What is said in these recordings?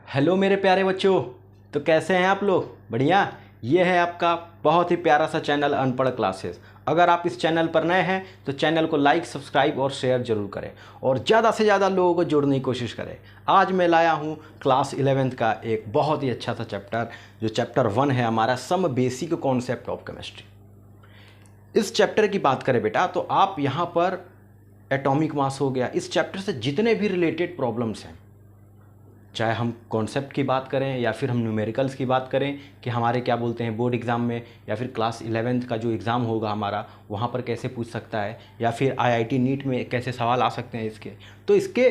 Hello मेरे प्यारे बच्चों। तो कैसे हैं आप लोग? बढ़िया। ये है आपका बहुत ही प्यारा सा चैनल अनपढ़ क्लासेस। अगर आप इस चैनल पर नए हैं तो चैनल को लाइक, सब्सक्राइब और शेयर जरूर करें और ज़्यादा से ज़्यादा लोगों को जोड़ने की कोशिश करें। आज मैं लाया हूँ क्लास 11th का एक बहुत ही अच्छा सा चैप्टर, जो चैप्टर 1 है हमारा, some basic concept of chemistry. इस चैप्टर की बात करें बेटा तो आप यहाँ पर एटॉमिक मास हो गया, इस चैप्टर से जितने भी रिलेटेड प्रॉब्लम्स हैं, चाहे हम कॉन्सेप्ट की बात करें या फिर हम न्यूमेरिकल्स की बात करें कि हमारे क्या बोलते हैं बोर्ड एग्ज़ाम में, या फिर क्लास 11th का जो एग्ज़ाम होगा हमारा वहाँ पर कैसे पूछ सकता है, या फिर आईआईटी नीट में कैसे सवाल आ सकते हैं इसके, तो इसके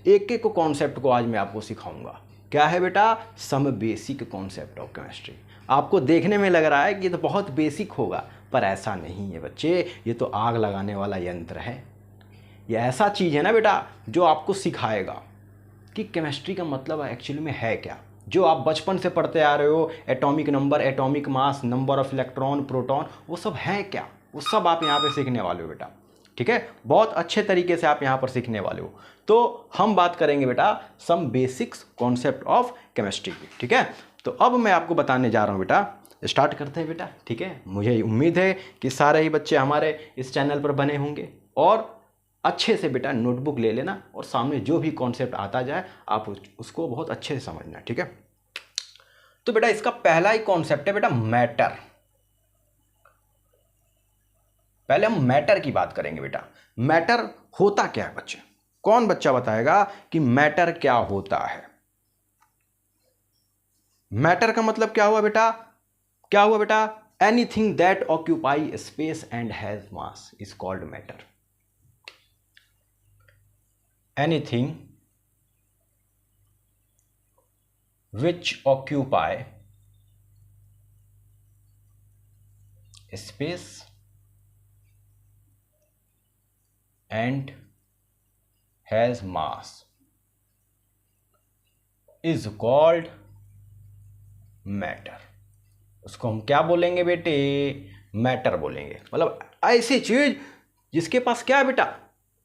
एक एक कॉन्सेप्ट को आज मैं आपको सिखाऊंगा। क्या है बेटा? Some basic concept of chemistry. आपको देखने में लग रहा है कि ये तो बहुत बेसिक होगा, पर ऐसा नहीं है बच्चे। ये तो आग लगाने वाला यंत्र है। ये ऐसा चीज़ है ना बेटा जो आपको सिखाएगा कि केमिस्ट्री का मतलब एक्चुअली में है क्या। जो आप बचपन से पढ़ते आ रहे हो, atomic number, atomic mass, number of electron, proton, वो सब है क्या, वो सब आप यहाँ पे सीखने वाले हो बेटा। ठीक है, बहुत अच्छे तरीके से आप यहाँ पर सीखने वाले हो। तो हम बात करेंगे बेटा some basics concept of chemistry की। ठीक है, तो अब मैं आपको बताने जा रहा हूँ बेटा। स्टार्ट करते हैं बेटा। ठीक है, मुझे उम्मीद है कि सारे ही बच्चे हमारे इस चैनल पर बने होंगे और अच्छे से बेटा नोटबुक ले लेना और सामने जो भी कॉन्सेप्ट आता जाए आप उसको बहुत अच्छे से समझना। ठीक है, तो बेटा इसका पहला ही कॉन्सेप्ट है बेटा मैटर। पहले हम मैटर की बात करेंगे बेटा। मैटर होता क्या है बच्चे? कौन बच्चा बताएगा कि मैटर क्या होता है? मैटर का मतलब क्या हुआ बेटा? क्या हुआ बेटा? Anything that occupy space and has mass is called matter. Anything which occupy space and has mass is called matter। उसको हम क्या बोलेंगे बेटे? मैटर बोलेंगे। मतलब ऐसी चीज जिसके पास क्या है बेटा,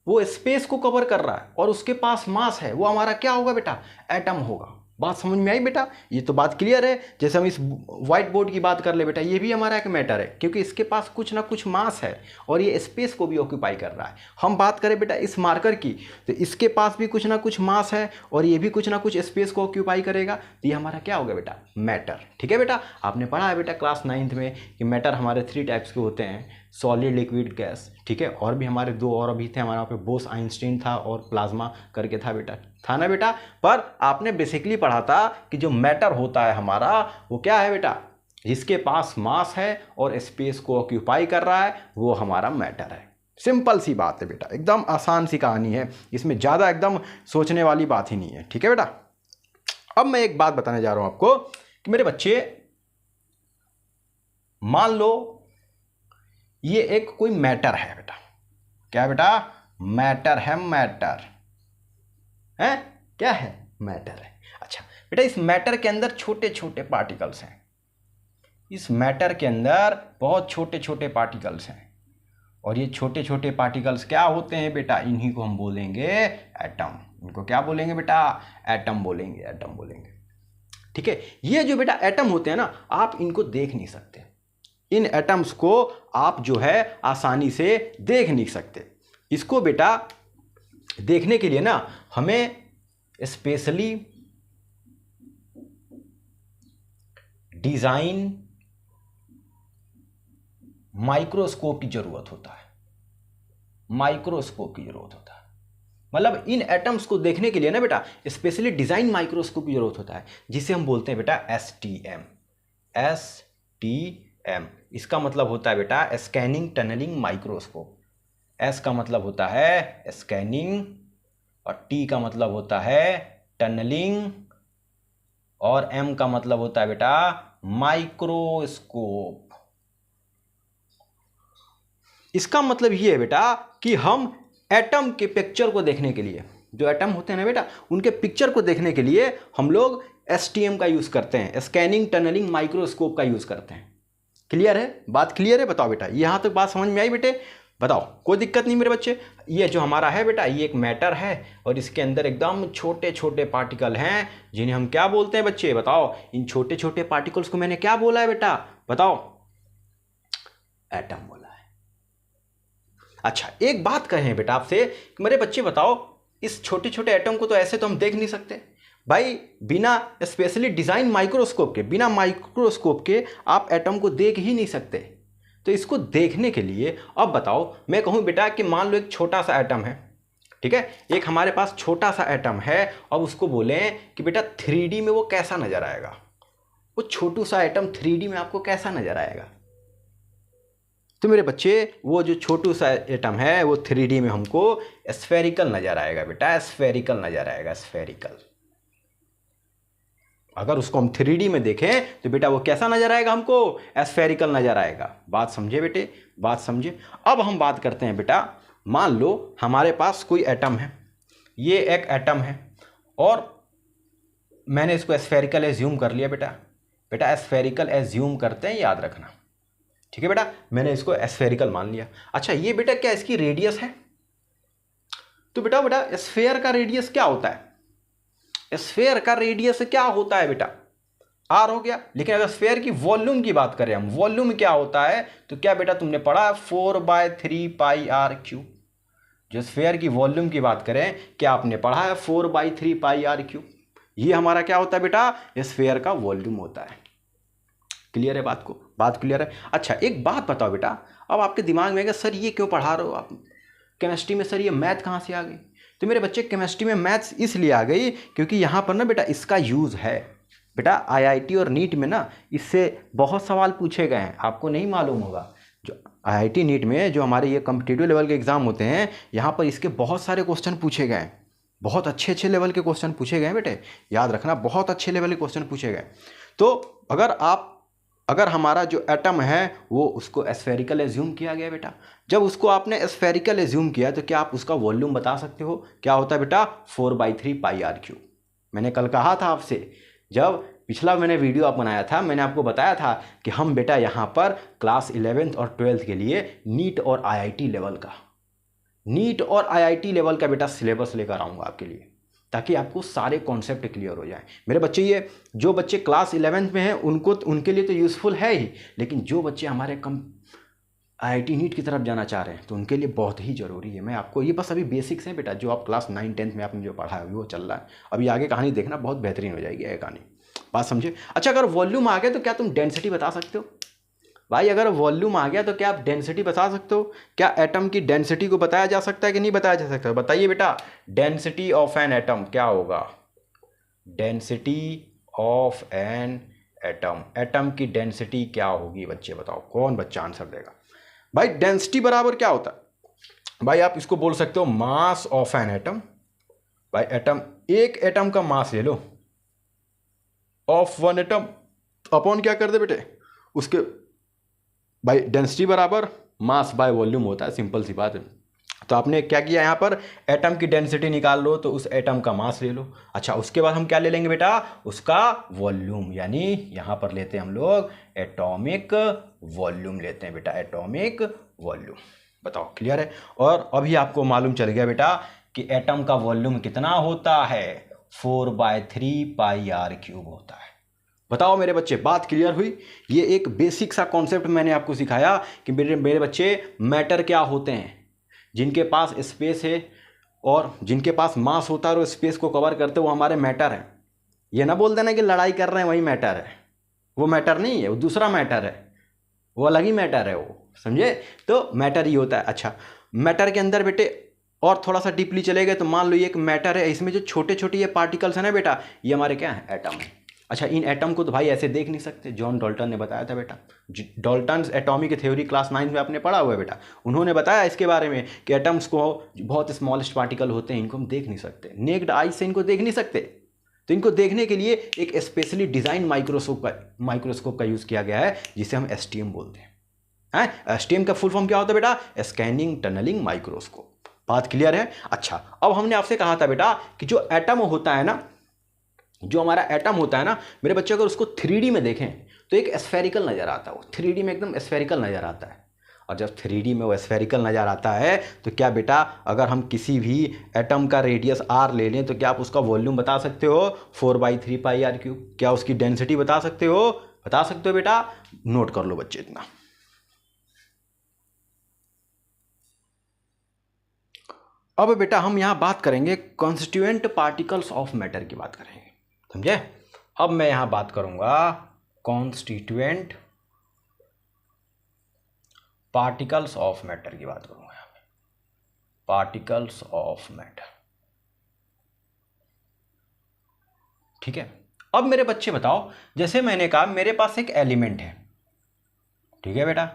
वो स्पेस को कवर कर रहा है और उसके पास मास है, वो हमारा क्या होगा बेटा? एटम होगा। बात समझ में आई बेटा? ये तो बात क्लियर है। जैसे हम इस व्हाइट बोर्ड की बात कर ले बेटा, ये भी हमारा एक मैटर है क्योंकि इसके पास कुछ ना कुछ मास है और ये स्पेस को भी ऑक्यूपाई कर रहा है। हम बात करें बेटा इस मार्कर की, तो इसके पास भी कुछ ना कुछ मास है और ये भी कुछ ना कुछ स्पेस को ऑक्यूपाई करेगा, तो ये हमारा क्या होगा बेटा? मैटर। ठीक है बेटा, आपने पढ़ा है बेटा क्लास 9th में कि मैटर हमारे 3 टाइप्स के होते हैं, सॉलिड, लिक्विड, गैस। ठीक है, और भी हमारे 2 और अभी थे हमारे यहाँ पे, बोस आइंस्टीन था और प्लाज्मा करके था बेटा, था ना बेटा? पर आपने बेसिकली पढ़ा था कि जो मैटर होता है हमारा वो क्या है बेटा? जिसके पास मास है और स्पेस को ऑक्यूपाई कर रहा है, वो हमारा मैटर है। सिंपल सी बात है बेटा, एकदम आसान सी कहानी है, इसमें ज़्यादा एकदम सोचने वाली बात ही नहीं है। ठीक है बेटा, अब मैं एक बात बताने जा रहा हूं आपको कि मेरे बच्चे, मान लो ये एक कोई मैटर है बेटा। क्या बेटा? मैटर है। मैटर है, क्या है? मैटर है। अच्छा बेटा, इस मैटर के अंदर छोटे छोटे पार्टिकल्स हैं। इस मैटर के अंदर बहुत छोटे छोटे पार्टिकल्स हैं और ये छोटे छोटे पार्टिकल्स क्या होते हैं बेटा? इन्हीं को हम बोलेंगे एटम। इनको क्या बोलेंगे बेटा? एटम बोलेंगे, एटम बोलेंगे। ठीक है, ये जो बेटा एटम होते हैं ना, आप इनको देख नहीं सकते। इन एटम्स को आप जो है आसानी से देख नहीं सकते। इसको बेटा देखने के लिए ना हमें स्पेशली डिजाइन माइक्रोस्कोप की जरूरत होता है। माइक्रोस्कोप की जरूरत होता है, मतलब इन एटम्स को देखने के लिए ना बेटा स्पेशली डिजाइन माइक्रोस्कोप की जरूरत होता है, जिसे हम बोलते हैं बेटा STM। STM इसका मतलब होता है बेटा स्कैनिंग टनलिंग माइक्रोस्कोप। S का मतलब होता है स्कैनिंग और T का मतलब होता है टनलिंग और M का मतलब होता है बेटा माइक्रोस्कोप। इसका मतलब ये है बेटा कि हम एटम के पिक्चर को देखने के लिए, जो एटम होते हैं ना बेटा, उनके पिक्चर को देखने के लिए हम लोग STM का यूज करते हैं, स्कैनिंग टनलिंग माइक्रोस्कोप का यूज करते हैं। क्लियर है? बात क्लियर है? बताओ बेटा, यहां तक बात समझ में आई बेटे? बताओ, कोई दिक्कत नहीं मेरे बच्चे। ये जो हमारा है बेटा, ये एक मैटर है और इसके अंदर एकदम छोटे छोटे पार्टिकल हैं जिन्हें हम क्या बोलते हैं बच्चे, बताओ। इन छोटे छोटे पार्टिकल्स को मैंने क्या बोला है बेटा, बताओ, एटम बोला है। अच्छा, एक बात कहें बेटा आपसे कि मेरे बच्चे बताओ, इस छोटे छोटे एटम को तो ऐसे तो हम देख नहीं सकते भाई, बिना स्पेशली डिजाइन माइक्रोस्कोप के, बिना माइक्रोस्कोप के आप एटम को देख ही नहीं सकते। तो इसको देखने के लिए अब बताओ, मैं कहूँ बेटा कि मान लो एक छोटा सा एटम है, ठीक है, एक हमारे पास छोटा सा एटम है, अब उसको बोलें कि बेटा 3D में वो कैसा नजर आएगा, वो छोटू सा एटम 3D में आपको कैसा नजर आएगा। तो मेरे बच्चे वो जो छोटू सा एटम है वो 3D में हमको स्फेरिकल नजर आएगा बेटा, स्फेरिकल नजर आएगा, स्फेरिकल। अगर उसको हम 3D में देखें तो बेटा वो कैसा नजर आएगा, हमको स्फेरिकल नजर आएगा। बात समझे बेटे, बात समझे। अब हम बात करते हैं बेटा, मान लो हमारे पास कोई एटम है, ये एक एटम है और मैंने इसको स्फेरिकल एज्यूम कर लिया बेटा। बेटा स्फेरिकल एज्यूम करते हैं, याद रखना, ठीक है बेटा, मैंने इसको स्फेरिकल मान लिया। अच्छा, ये बेटा क्या इसकी रेडियस है? तो बेटा स्फेयर का रेडियस क्या होता है? स्फेयर का रेडियस क्या होता है बेटा, आर हो गया। लेकिन अगर स्फेयर की वॉल्यूम की बात करें हम, वॉल्यूम क्या होता है, तो क्या बेटा तुमने पढ़ा 4/3 पाई आर क्यूब। जो स्फेयर की वॉल्यूम की बात करें, क्या आपने पढ़ा है 4/3 पाई आर क्यूब। ये हमारा क्या होता है बेटा, स्फेयर का वॉल्यूम होता है। क्लियर है बात को, बात क्लियर है। अच्छा, एक बात बताओ बेटा, अब आपके दिमाग में सर ये क्यों पढ़ा रहे हो आप केमिस्ट्री में, सर ये मैथ कहाँ से आ गई? तो मेरे बच्चे केमिस्ट्री में मैथ्स इसलिए आ गई क्योंकि यहाँ पर ना बेटा इसका यूज़ है। बेटा आईआईटी और नीट में ना इससे बहुत सवाल पूछे गए हैं, आपको नहीं मालूम होगा। जो आईआईटी नीट में जो हमारे ये कॉम्पिटिटिव लेवल के एग्ज़ाम होते हैं, यहाँ पर इसके बहुत सारे क्वेश्चन पूछे गए हैं, बहुत अच्छे अच्छे लेवल के क्वेश्चन पूछे गए हैं बेटे, याद रखना, बहुत अच्छे लेवल के क्वेश्चन पूछे गए। तो अगर हमारा जो एटम है वो उसको स्फेरिकल एज्यूम किया गया बेटा, जब उसको आपने स्फेरिकल एज्यूम किया तो क्या आप उसका वॉल्यूम बता सकते हो? क्या होता है बेटा, 4/3 पाई आर क्यूब। मैंने कल कहा था आपसे, जब पिछला मैंने वीडियो आप बनाया था, मैंने आपको बताया था कि हम बेटा यहाँ पर क्लास 11th और 12th के लिए नीट और आईआईटी लेवल का बेटा सिलेबस लेकर आऊँगा आपके लिए, ताकि आपको सारे कॉन्सेप्ट क्लियर हो जाए। मेरे बच्चे, ये जो बच्चे क्लास 11th में हैं उनके लिए तो यूज़फुल है ही, लेकिन जो बच्चे हमारे आईआईटी नीट की तरफ जाना चाह रहे हैं तो उनके लिए बहुत ही ज़रूरी है। मैं आपको, ये बस अभी बेसिक्स हैं बेटा, जो आप क्लास 9-10 में आपने जो पढ़ा है वो चल रहा है, अभी आगे कहानी देखना, बहुत बेहतरीन हो जाएगी ये कहानी। बात समझे। अच्छा, अगर वॉल्यूम आ गया तो क्या तुम डेंसिटी बता सकते हो? भाई अगर वॉल्यूम आ गया तो क्या आप डेंसिटी बता सकते हो? क्या एटम की डेंसिटी को बताया जा सकता है कि नहीं बताया जा सकता? बताइए बेटा, डेंसिटी ऑफ एन एटम क्या होगा? Density of an atom, atom की डेंसिटी क्या होगी बच्चे, बताओ, कौन बच्चा आंसर देगा? भाई डेंसिटी बराबर क्या होता है? भाई आप इसको बोल सकते हो मास ऑफ एन एटम। भाई एटम, एक एटम का मास ले लो ऑफ वन एटम, अपॉन क्या कर दे बेटे उसके, भाई डेंसिटी बराबर मास बाय वॉल्यूम होता है, सिंपल सी बात है। तो आपने क्या किया, यहाँ पर एटम की डेंसिटी निकाल लो तो उस एटम का मास ले लो। अच्छा, उसके बाद हम क्या ले लेंगे बेटा, उसका वॉल्यूम, यानी यहाँ पर लेते हैं हम लोग एटॉमिक वॉल्यूम लेते हैं बेटा, एटॉमिक वॉल्यूम। बताओ क्लियर है? और अभी आपको मालूम चल गया बेटा कि एटम का वॉल्यूम कितना होता है, 4/3 पाई आर क्यूब होता है। बताओ मेरे बच्चे, बात क्लियर हुई? ये एक बेसिक सा कॉन्सेप्ट मैंने आपको सिखाया कि मेरे बच्चे मैटर क्या होते हैं, जिनके पास स्पेस है और जिनके पास मास होता है और स्पेस को कवर करते वो हमारे मैटर हैं। ये ना बोल देना कि लड़ाई कर रहे हैं वही मैटर है, वो मैटर नहीं है, वो दूसरा मैटर है, वो अलग ही मैटर है, वो समझे? तो मैटर ही होता है। अच्छा, मैटर के अंदर बेटे और थोड़ा सा डीपली चले गए तो मान लो ये एक मैटर है, इसमें जो छोटे छोटे ये पार्टिकल्स हैं ना बेटा, ये हमारे क्या हैं, एटम है। अच्छा, इन एटम को तो भाई ऐसे देख नहीं सकते, जॉन डाल्टन ने बताया था बेटा, डाल्टन्स एटॉमिक थ्योरी क्लास 9 में आपने पढ़ा हुआ है बेटा, उन्होंने बताया इसके बारे में कि एटम्स को बहुत स्मॉलेस्ट पार्टिकल होते हैं, इनको हम देख नहीं सकते, नेक्ड आई से इनको देख नहीं सकते। तो इनको देखने के लिए एक स्पेशली डिज़ाइन माइक्रोस्कोप का यूज़ किया गया है, जिसे हम एसटीएम बोलते हैं। एसटीएम का फुल फॉर्म क्या होता है बेटा, स्कैनिंग टनलिंग माइक्रोस्कोप। बात क्लियर है? अच्छा, अब हमने आपसे कहा था बेटा कि जो एटम होता है ना, जो हमारा एटम होता है ना मेरे बच्चे, अगर उसको 3D में देखें तो एक स्फेरिकल नज़र आता है, वो 3D में एकदम स्फेरिकल नज़र आता है। और जब 3D में वो स्फेरिकल नज़र आता है तो क्या बेटा, अगर हम किसी भी एटम का रेडियस r ले लें तो क्या आप उसका वॉल्यूम बता सकते हो 4/3πr³? क्या उसकी डेंसिटी बता सकते हो? बता सकते हो बेटा? नोट कर लो बच्चे इतना। अब बेटा हम यहाँ बात करेंगे कॉन्स्टिट्यूएंट पार्टिकल्स ऑफ मैटर की बात करेंगे, समझे? अब मैं यहाँ बात करूँगा कॉन्स्टिट्यूएंट पार्टिकल्स ऑफ मैटर की बात करूँगा यहाँ पे, पार्टिकल्स ऑफ मैटर। ठीक है, अब मेरे बच्चे बताओ, जैसे मैंने कहा मेरे पास एक एलिमेंट है, ठीक है बेटा,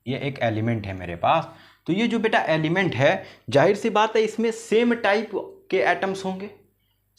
ये एक एलिमेंट है मेरे पास। तो ये जो बेटा एलिमेंट है, जाहिर सी बात है इसमें सेम टाइप के एटम्स होंगे,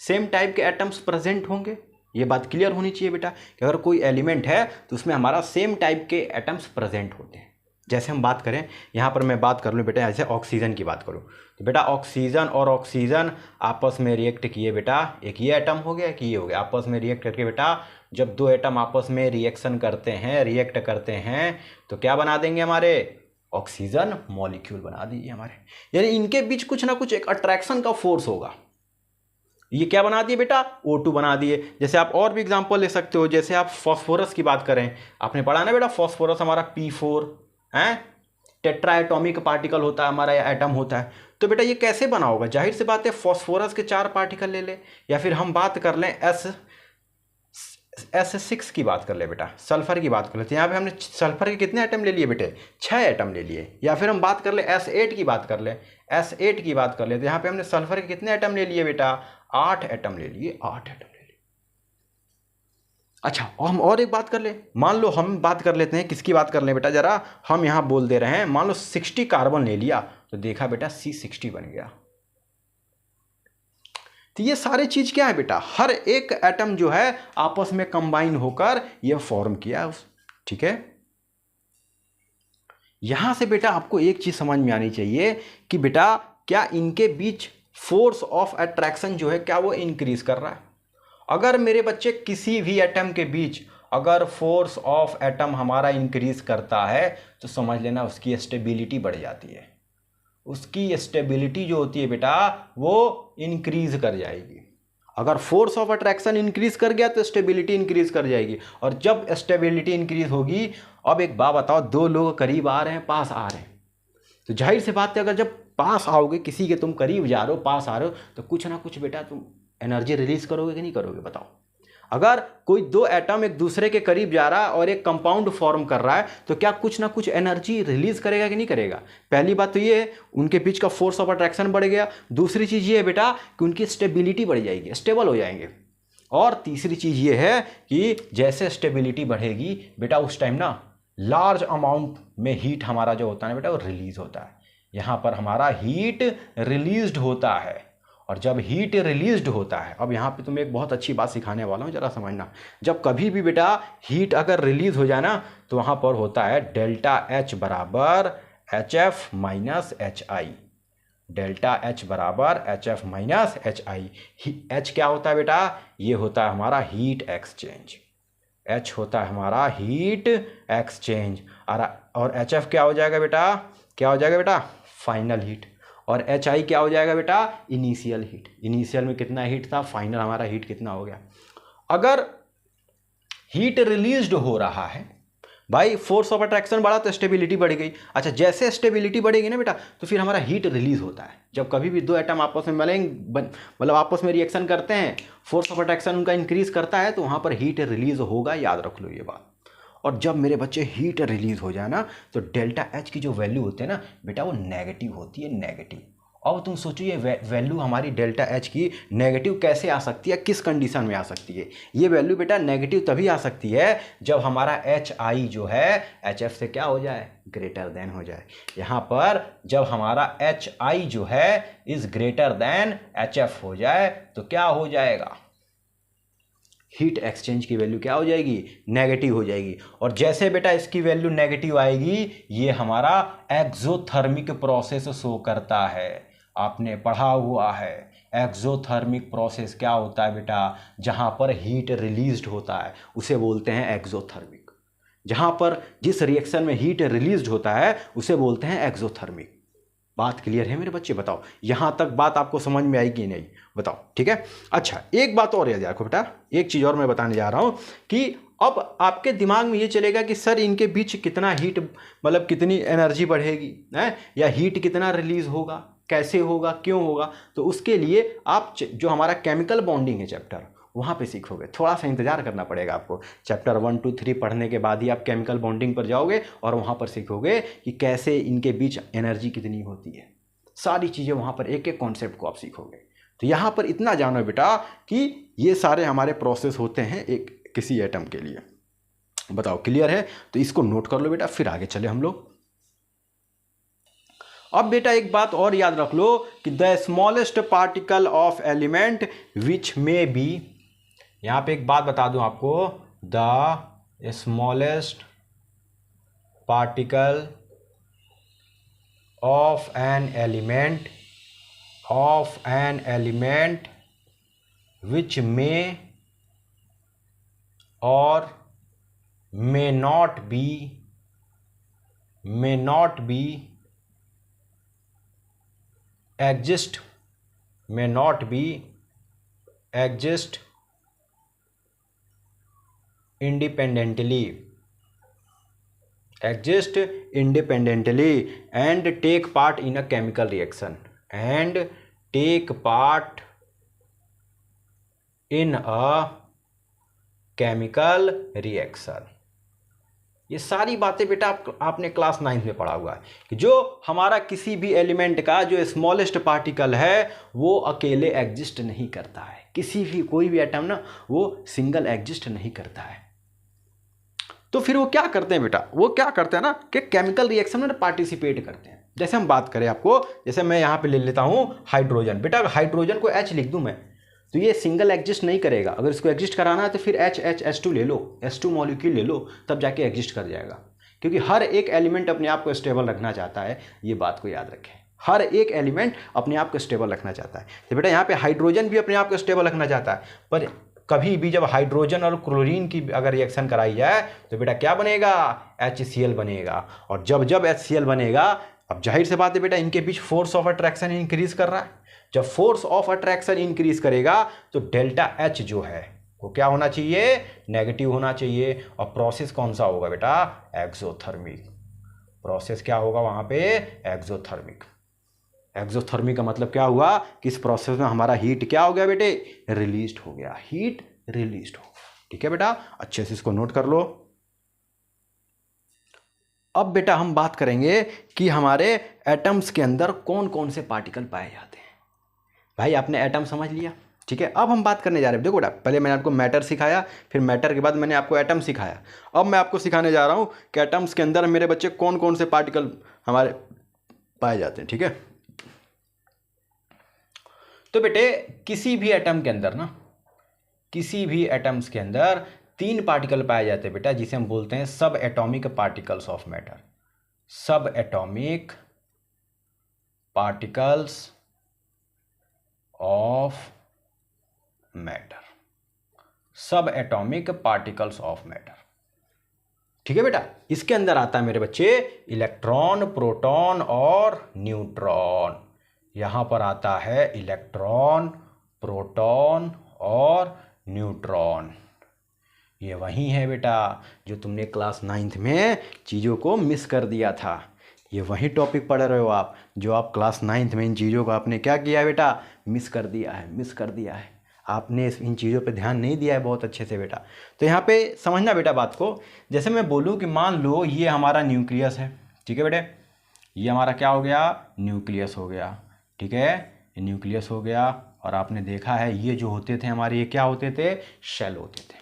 सेम टाइप के एटम्स प्रेजेंट होंगे। ये बात क्लियर होनी चाहिए बेटा कि अगर कोई एलिमेंट है तो उसमें हमारा सेम टाइप के एटम्स प्रेजेंट होते हैं। जैसे हम बात करें यहाँ पर, मैं बात कर लूँ बेटा, ऐसे ऑक्सीजन की बात करूँ तो बेटा ऑक्सीजन और ऑक्सीजन आपस में रिएक्ट किए बेटा, एक ये एटम हो गया कि ये हो गया, आपस में रिएक्ट करके बेटा जब दो एटम आपस में रिएक्शन करते हैं, रिएक्ट करते हैं तो क्या बना देंगे, हमारे ऑक्सीजन मॉलिक्यूल बना दीजिए हमारे। यानी इनके बीच कुछ ना कुछ एक अट्रैक्शन का फोर्स होगा। ये क्या बना दिए बेटा, O2 बना दिए। जैसे आप और भी एग्जांपल ले सकते हो, जैसे आप फॉस्फोरस की बात करें, आपने पढ़ा ना बेटा फॉस्फोरस हमारा P4 है, टेट्रा एटॉमिक पार्टिकल होता है हमारा, या एटम होता है। तो बेटा ये कैसे बना होगा, जाहिर सी बात है फॉस्फोरस के 4 पार्टिकल ले ले, या फिर हम बात कर लें S6 की बात कर ले बेटा, सल्फर की बात कर लेते हैं। यहाँ पे हमने सल्फर के कितने एटम ले लिए बेटे, 6 एटम ले लिए। या फिर हम बात कर ले S8 की बात कर ले, S8 की बात कर ले तो यहाँ पे हमने सल्फर के कितने एटम ले लिए बेटा, 8 एटम ले लिए, 8 एटम ले लिए। अच्छा, और हम और एक बात कर ले, मान लो हम बात कर लेते हैं, किसकी बात कर ले बेटा, जरा हम यहाँ बोल दे रहे हैं, मान लो 60 कार्बन ले लिया तो देखा बेटा C60 बन गया। तो ये सारे चीज क्या है बेटा, हर एक एटम जो है आपस में कंबाइन होकर ये फॉर्म किया, ठीक है। यहां से बेटा आपको एक चीज समझ में आनी चाहिए कि बेटा क्या इनके बीच फोर्स ऑफ अट्रैक्शन जो है क्या वो इंक्रीज कर रहा है। अगर मेरे बच्चे किसी भी एटम के बीच अगर फोर्स ऑफ एटम हमारा इंक्रीज करता है तो समझ लेना उसकी स्टेबिलिटी बढ़ जाती है, उसकी स्टेबिलिटी जो होती है बेटा वो इंक्रीज कर जाएगी। अगर फोर्स ऑफ अट्रैक्शन इंक्रीज कर गया तो स्टेबिलिटी इंक्रीज कर जाएगी, और जब स्टेबिलिटी इंक्रीज होगी, अब एक बात बताओ, दो लोग करीब आ रहे हैं, पास आ रहे हैं, तो जाहिर सी बात है अगर जब पास आओगे, किसी के तुम करीब जा रहे हो, पास आ रहे हो, तो कुछ ना कुछ बेटा तुम एनर्जी रिलीज करोगे कि नहीं करोगे, बताओ। अगर कोई दो एटम एक दूसरे के करीब जा रहा है और एक कंपाउंड फॉर्म कर रहा है तो क्या कुछ ना कुछ एनर्जी रिलीज करेगा कि नहीं करेगा। पहली बात तो ये है उनके बीच का फोर्स ऑफ अट्रैक्शन बढ़ गया, दूसरी चीज ये है बेटा कि उनकी स्टेबिलिटी बढ़ जाएगी, स्टेबल हो जाएंगे, और तीसरी चीज ये है कि जैसे स्टेबिलिटी बढ़ेगी बेटा उस टाइम ना लार्ज अमाउंट में हीट हमारा जो होता है बेटा वो रिलीज होता है। यहाँ पर हमारा हीट रिलीज्ड होता है, और जब हीट रिलीज्ड होता है, अब यहाँ पे तुम्हें एक बहुत अच्छी बात सिखाने वाला हूँ, जरा समझना। जब कभी भी बेटा हीट अगर रिलीज हो जाए ना तो वहाँ पर होता है डेल्टा H बराबर HF minus HI, delta H बराबर HF माइनस HI। H क्या होता है बेटा, ये होता है हमारा हीट एक्सचेंज, H होता है हमारा हीट एक्सचेंज, और HF क्या हो जाएगा बेटा, क्या हो जाएगा बेटा, फाइनल हीट, और HI क्या हो जाएगा बेटा, इनिशियल हीट। इनिशियल में कितना हीट था, फाइनल हमारा हीट कितना हो गया। अगर हीट रिलीज्ड हो रहा है भाई, फोर्स ऑफ अट्रैक्शन बढ़ा तो स्टेबिलिटी बढ़ गई। अच्छा, जैसे स्टेबिलिटी बढ़ेगी ना बेटा तो फिर हमारा हीट रिलीज होता है। जब कभी भी दो एटम आपस में मिलेंगे, मतलब आपस में रिएक्शन करते हैं, फोर्स ऑफ अट्रैक्शन उनका इंक्रीज करता है तो वहाँ पर हीट रिलीज होगा, याद रख लो ये बात। और जब मेरे बच्चे हीट रिलीज हो जाए ना तो डेल्टा H की जो वैल्यू होती है ना बेटा वो नेगेटिव होती है, नेगेटिव। अब तुम सोचो ये वैल्यू हमारी डेल्टा H की नेगेटिव कैसे आ सकती है, किस कंडीशन में आ सकती है। ये वैल्यू बेटा नेगेटिव तभी आ सकती है जब हमारा HI जो है HF से क्या हो जाए, ग्रेटर देन हो जाए। यहाँ पर जब हमारा HI जो है इज ग्रेटर देन HF हो जाए तो क्या हो जाएगा, हीट एक्सचेंज की वैल्यू क्या हो जाएगी, नेगेटिव हो जाएगी। और जैसे बेटा इसकी वैल्यू नेगेटिव आएगी, ये हमारा एक्सोथर्मिक प्रोसेस शो करता है, आपने पढ़ा हुआ है। एक्सोथर्मिक प्रोसेस क्या होता है बेटा, जहां पर हीट रिलीज्ड होता है उसे बोलते हैं एक्सोथर्मिक। जहाँ पर जिस रिएक्शन में हीट रिलीज होता है उसे बोलते हैं एक्सोथर्मिक। बात क्लियर है मेरे बच्चे? बताओ यहाँ तक बात आपको समझ में आएगी नहीं? बताओ, ठीक है। अच्छा, एक बात और याद रखो बेटा, एक चीज़ और मैं बताने जा रहा हूँ कि अब आपके दिमाग में ये चलेगा कि सर इनके बीच कितना हीट, मतलब कितनी एनर्जी बढ़ेगी है, या हीट कितना रिलीज होगा, कैसे होगा, क्यों होगा। तो उसके लिए आप जो हमारा केमिकल बॉन्डिंग है चैप्टर, वहाँ पे सीखोगे। थोड़ा सा इंतजार करना पड़ेगा आपको, चैप्टर 1, 2, 3 पढ़ने के बाद ही आप केमिकल बॉन्डिंग पर जाओगे और वहाँ पर सीखोगे कि कैसे इनके बीच एनर्जी कितनी होती है। सारी चीज़ें वहाँ पर एक एक कॉन्सेप्ट को आप सीखोगे। तो यहाँ पर इतना जानो बेटा कि ये सारे हमारे प्रोसेस होते हैं एक किसी एटम के लिए। बताओ क्लियर है? तो इसको नोट कर लो बेटा, फिर आगे चले हम लोग। अब बेटा एक बात और याद रख लो कि the smallest particle of element which में बी, यहाँ पे एक बात बता दूं आपको, the smallest particle of an element which में और may not be exist independently and take part in a chemical reaction ये सारी बातें बेटा आपने क्लास 9 में पढ़ा हुआ है कि जो हमारा किसी भी एलिमेंट का जो स्मॉलेस्ट पार्टिकल है वो अकेले एग्जिस्ट नहीं करता है। किसी भी कोई भी एटम ना वो सिंगल एग्जिस्ट नहीं करता है। तो फिर वो क्या करते हैं बेटा? वो क्या करते हैं ना कि केमिकल रिएक्शन में पार्टिसिपेट करते हैं। जैसे हम बात करें आपको, जैसे मैं यहाँ पे ले लेता हूँ हाइड्रोजन। बेटा हाइड्रोजन को H लिख दूँ मैं, तो ये सिंगल एग्जिस्ट नहीं करेगा। अगर इसको एग्जिस्ट कराना है तो फिर H2 ले लो, H2 मॉलिक्यूल ले लो, तब जाके एग्जिस्ट कर जाएगा। क्योंकि हर एक एलिमेंट अपने आप को स्टेबल रखना चाहता है, ये बात को याद रखें। हर एक एलिमेंट अपने आप को स्टेबल रखना चाहता है। तो बेटा यहाँ पे हाइड्रोजन भी अपने आप को स्टेबल रखना चाहता है, पर कभी भी जब हाइड्रोजन और क्लोरीन की अगर रिएक्शन कराई जाए तो बेटा क्या बनेगा? HCl बनेगा। और जब HCl बनेगा, अब जाहिर से बात है बेटा इनके बीच फोर्स ऑफ अट्रैक्शन इंक्रीज कर रहा है। जब फोर्स ऑफ अट्रैक्शन इंक्रीज करेगा तो डेल्टा H जो है वो क्या होना चाहिए? नेगेटिव होना चाहिए। और प्रोसेस कौन सा होगा बेटा? एक्सोथर्मिक। प्रोसेस क्या होगा वहां पे? एक्सोथर्मिक। एक्सोथर्मिक का मतलब क्या हुआ कि इस प्रोसेस में हमारा हीट क्या हो गया बेटे? रिलीज्ड हो गया, हीट रिलीज्ड हो। ठीक है बेटा, अच्छे से इसको नोट कर लो। अब बेटा हम बात करेंगे कि हमारे एटम्स के अंदर कौन कौन से पार्टिकल पाए जाते हैं। भाई आपने एटम समझ लिया, ठीक है। अब हम बात करने जा रहे हैं, देखो बेटा पहले मैंने आपको मैटर सिखाया, फिर मैटर के बाद मैंने आपको एटम सिखाया। अब मैं आपको सिखाने जा रहा हूँ कि एटम्स के अंदर मेरे बच्चे कौन कौन से पार्टिकल हमारे पाए जाते हैं, ठीक है। तो बेटे किसी भी एटम के अंदर ना, किसी भी एटम्स के अंदर 3 पार्टिकल पाए जाते हैं बेटा, जिसे हम बोलते हैं सब एटॉमिक पार्टिकल्स ऑफ मैटर। सब एटॉमिक पार्टिकल्स ऑफ मैटर, सब एटॉमिक पार्टिकल्स ऑफ मैटर, ठीक है बेटा। इसके अंदर आता है मेरे बच्चे इलेक्ट्रॉन, प्रोटॉन और न्यूट्रॉन। यहां पर आता है इलेक्ट्रॉन, प्रोटॉन और न्यूट्रॉन। ये वही है बेटा जो तुमने क्लास 9th में चीज़ों को मिस कर दिया था। ये वही टॉपिक पढ़ रहे हो आप जो आप क्लास 9th में इन चीज़ों को आपने क्या किया बेटा? मिस कर दिया है, मिस कर दिया है। आपने इन चीज़ों पे ध्यान नहीं दिया है बहुत अच्छे से बेटा। तो यहाँ पे समझना बेटा बात को। जैसे मैं बोलूँ कि मान लो ये हमारा न्यूक्लियस है, ठीक है बेटे, ये हमारा क्या हो गया? न्यूक्लियस हो गया, ठीक है, ये न्यूक्लियस हो गया। और आपने देखा है ये जो होते थे हमारे, ये क्या होते थे? शेल होते थे,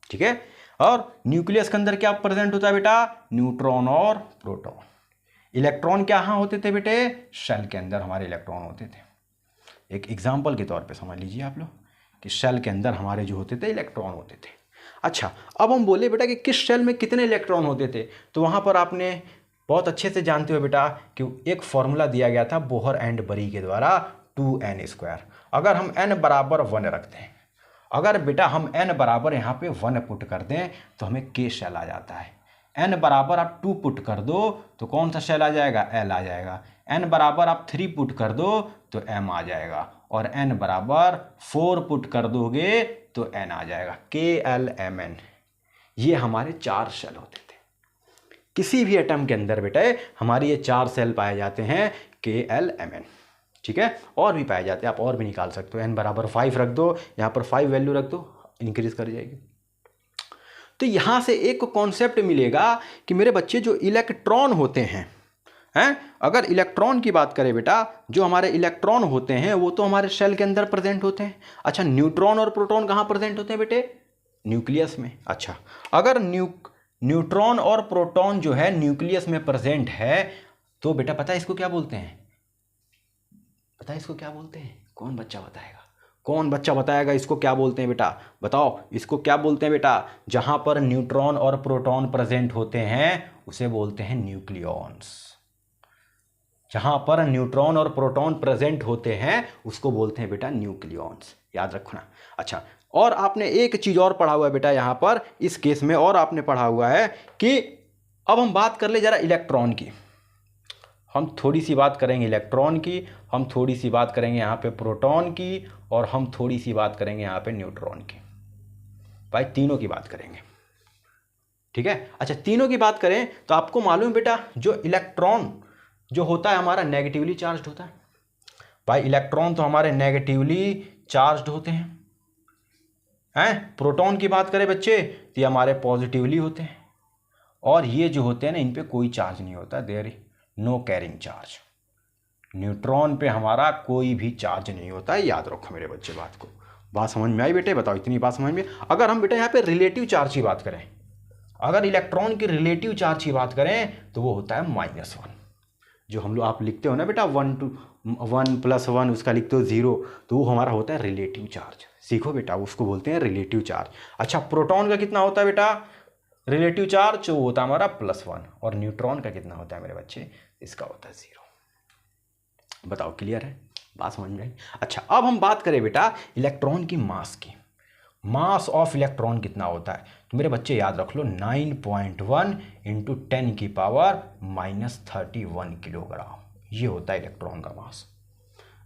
ठीक है। और न्यूक्लियस के अंदर क्या प्रेजेंट होता है बेटा? न्यूट्रॉन और प्रोटॉन। इलेक्ट्रॉन क्या हाँ होते थे बेटे? शेल के अंदर हमारे इलेक्ट्रॉन होते थे। एक एग्जाम्पल के तौर पे समझ लीजिए आप लोग कि शेल के अंदर हमारे जो होते थे इलेक्ट्रॉन होते थे। अच्छा, अब हम बोले बेटा कि किस शेल में कितने इलेक्ट्रॉन होते थे, तो वहाँ पर आपने बहुत अच्छे से जानते हो बेटा कि एक फॉर्मूला दिया गया था बोहर एंड बरी के द्वारा, 2n²। अगर हम n बराबर 1 रखते हैं, अगर बेटा हम n बराबर यहाँ पे 1 पुट कर दें तो हमें k शेल आ जाता है। n बराबर आप 2 पुट कर दो तो कौन सा शेल आ जाएगा, l आ जाएगा। n बराबर आप 3 पुट कर दो तो m आ जाएगा, और n बराबर 4 पुट कर दोगे तो n आ जाएगा। KLMN, ये हमारे 4 शेल होते थे। किसी भी एटम के अंदर बेटा हमारे ये 4 सेल पाए जाते हैं, KLMN, ठीक है। और भी पाए जाते हैं, आप और भी निकाल सकते हो। n बराबर 5 रख दो, यहाँ पर 5 वैल्यू रख दो, इंक्रीज कर जाएगी। तो यहाँ से एक कॉन्सेप्ट मिलेगा कि मेरे बच्चे जो इलेक्ट्रॉन होते हैं अगर इलेक्ट्रॉन की बात करें बेटा, जो हमारे इलेक्ट्रॉन होते हैं वो तो हमारे शेल के अंदर प्रेजेंट होते हैं। अच्छा, न्यूट्रॉन और प्रोटॉन कहाँ प्रेजेंट होते हैं बेटे, न्यूक्लियस में। अच्छा, अगर न्यूट्रॉन और प्रोटॉन जो है न्यूक्लियस में प्रेजेंट है तो बेटा पता है इसको क्या बोलते हैं, पता है इसको क्या बोलते हैं, कौन बच्चा बताएगा, कौन बच्चा बताएगा इसको क्या बोलते हैं बेटा, बताओ इसको क्या बोलते हैं बेटा। जहां पर न्यूट्रॉन और प्रोटॉन प्रेजेंट होते हैं उसे बोलते हैं न्यूक्लियॉन्स। जहां पर न्यूट्रॉन और प्रोटॉन प्रेजेंट होते हैं उसको बोलते हैं बेटा न्यूक्लियॉन्स, याद रखना। अच्छा, और आपने एक चीज और पढ़ा हुआ है बेटा यहाँ पर इस केस में, और आपने पढ़ा हुआ है कि अब हम बात कर ले जरा इलेक्ट्रॉन की। हम थोड़ी सी बात करेंगे इलेक्ट्रॉन की, हम थोड़ी सी बात करेंगे यहाँ पे प्रोटॉन की, और हम थोड़ी सी बात करेंगे यहाँ पे न्यूट्रॉन की। भाई तीनों की बात करेंगे, ठीक है। अच्छा, तीनों की बात करें तो आपको मालूम बेटा जो इलेक्ट्रॉन जो होता है हमारा नेगेटिवली चार्ज होता है। भाई इलेक्ट्रॉन तो हमारे नेगेटिवली चार्ज होते हैं। प्रोटॉन की बात करें बच्चे तो ये हमारे पॉजिटिवली होते हैं, और ये जो होते हैं ना इन पे कोई चार्ज नहीं होता, there no carrying charge. Neutron पे हमारा कोई भी चार्ज नहीं होता है, याद रखो मेरे बच्चे बात को। बात समझ में आई बेटे, बताओ इतनी बात समझ में। अगर हम बेटा यहाँ पे रिलेटिव चार्ज की बात करें, अगर इलेक्ट्रॉन की रिलेटिव चार्ज की बात करें तो वो होता है -1। जो हम लोग आप लिखते हो ना बेटा 1 + 1 उसका लिखते हो 0, तो वो हमारा होता है रिलेटिव चार्ज। सीखो बेटा, उसको बोलते हैं रिलेटिव चार्ज। अच्छा, प्रोटॉन का कितना होता है बेटा रिलेटिव चार्ज, वो होता है हमारा +1, और न्यूट्रॉन का कितना होता है मेरे बच्चे, इसका होता है 0। बताओ क्लियर है, बात समझ में आई। अच्छा, अब हम बात करें बेटा इलेक्ट्रॉन की मास की। मास ऑफ इलेक्ट्रॉन कितना होता है, तो मेरे बच्चे याद रख लो 9.1 × 10⁻31 किलोग्राम, ये होता है इलेक्ट्रॉन का मास।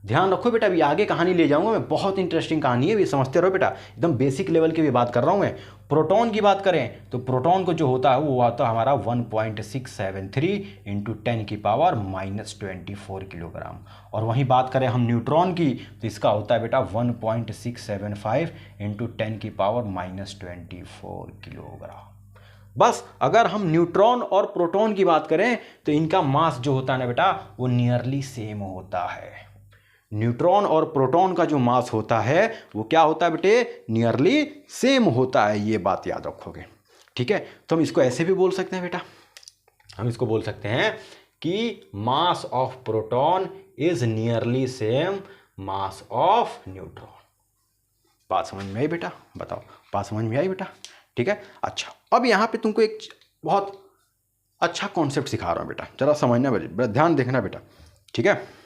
ध्यान रखो बेटा, अभी आगे कहानी ले जाऊंगा मैं, बहुत इंटरेस्टिंग कहानी है, भी समझते रहो बेटा, एकदम बेसिक लेवल की भी बात कर रहा हूं मैं। प्रोटॉन की बात करें तो प्रोटॉन को जो होता है वो आता है हमारा 1.673 × 10⁻24 किलोग्राम। और वहीं बात करें हम न्यूट्रॉन की तो इसका होता है बेटा 1.675 × 10⁻24 किलोग्राम। बस अगर हम न्यूट्रॉन और प्रोटॉन की बात करें तो इनका मास जो होता है ना बेटा वो नियरली सेम होता है। न्यूट्रॉन और प्रोटॉन का जो मास होता है वो क्या होता है बेटे, नियरली सेम होता है, ये बात याद रखोगे, ठीक है। तो हम इसको ऐसे भी बोल सकते हैं बेटा, हम इसको बोल सकते हैं कि मास of proton is nearly same mass of neutron. बात समझ में आई बेटा, बताओ बात समझ में आई बेटा, ठीक है। अच्छा, अब यहाँ पे तुमको एक बहुत अच्छा कॉन्सेप्ट सिखा रहा हूँ बेटा, जरा समझना बेटा, ध्यान देखना बेटा, ठीक है।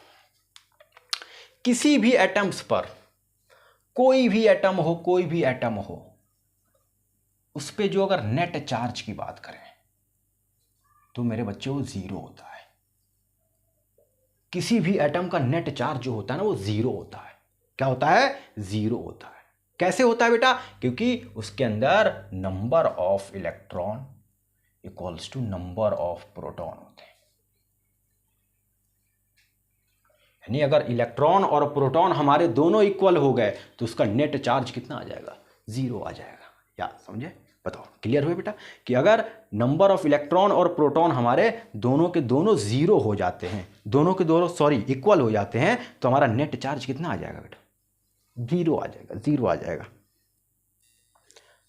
किसी भी एटम्स पर, कोई भी एटम हो, कोई भी एटम हो, उस पे जो अगर नेट चार्ज की बात करें तो मेरे बच्चे वो 0 होता है। किसी भी एटम का नेट चार्ज जो होता है ना वो 0 होता है। क्या होता है, 0 होता है। कैसे होता है बेटा, क्योंकि उसके अंदर number of electron equals to number of proton होते हैं। यानी अगर इलेक्ट्रॉन और प्रोटॉन हमारे दोनों इक्वल हो गए तो उसका नेट चार्ज कितना आ जाएगा, 0 आ जाएगा। या समझे, बताओ क्लियर हुआ बेटा कि अगर नंबर ऑफ इलेक्ट्रॉन और प्रोटॉन हमारे दोनों के दोनों 0 हो जाते हैं, दोनों के दोनों इक्वल हो जाते हैं, तो हमारा नेट चार्ज कितना आ जाएगा बेटा, 0 आ जाएगा, 0 आ जाएगा।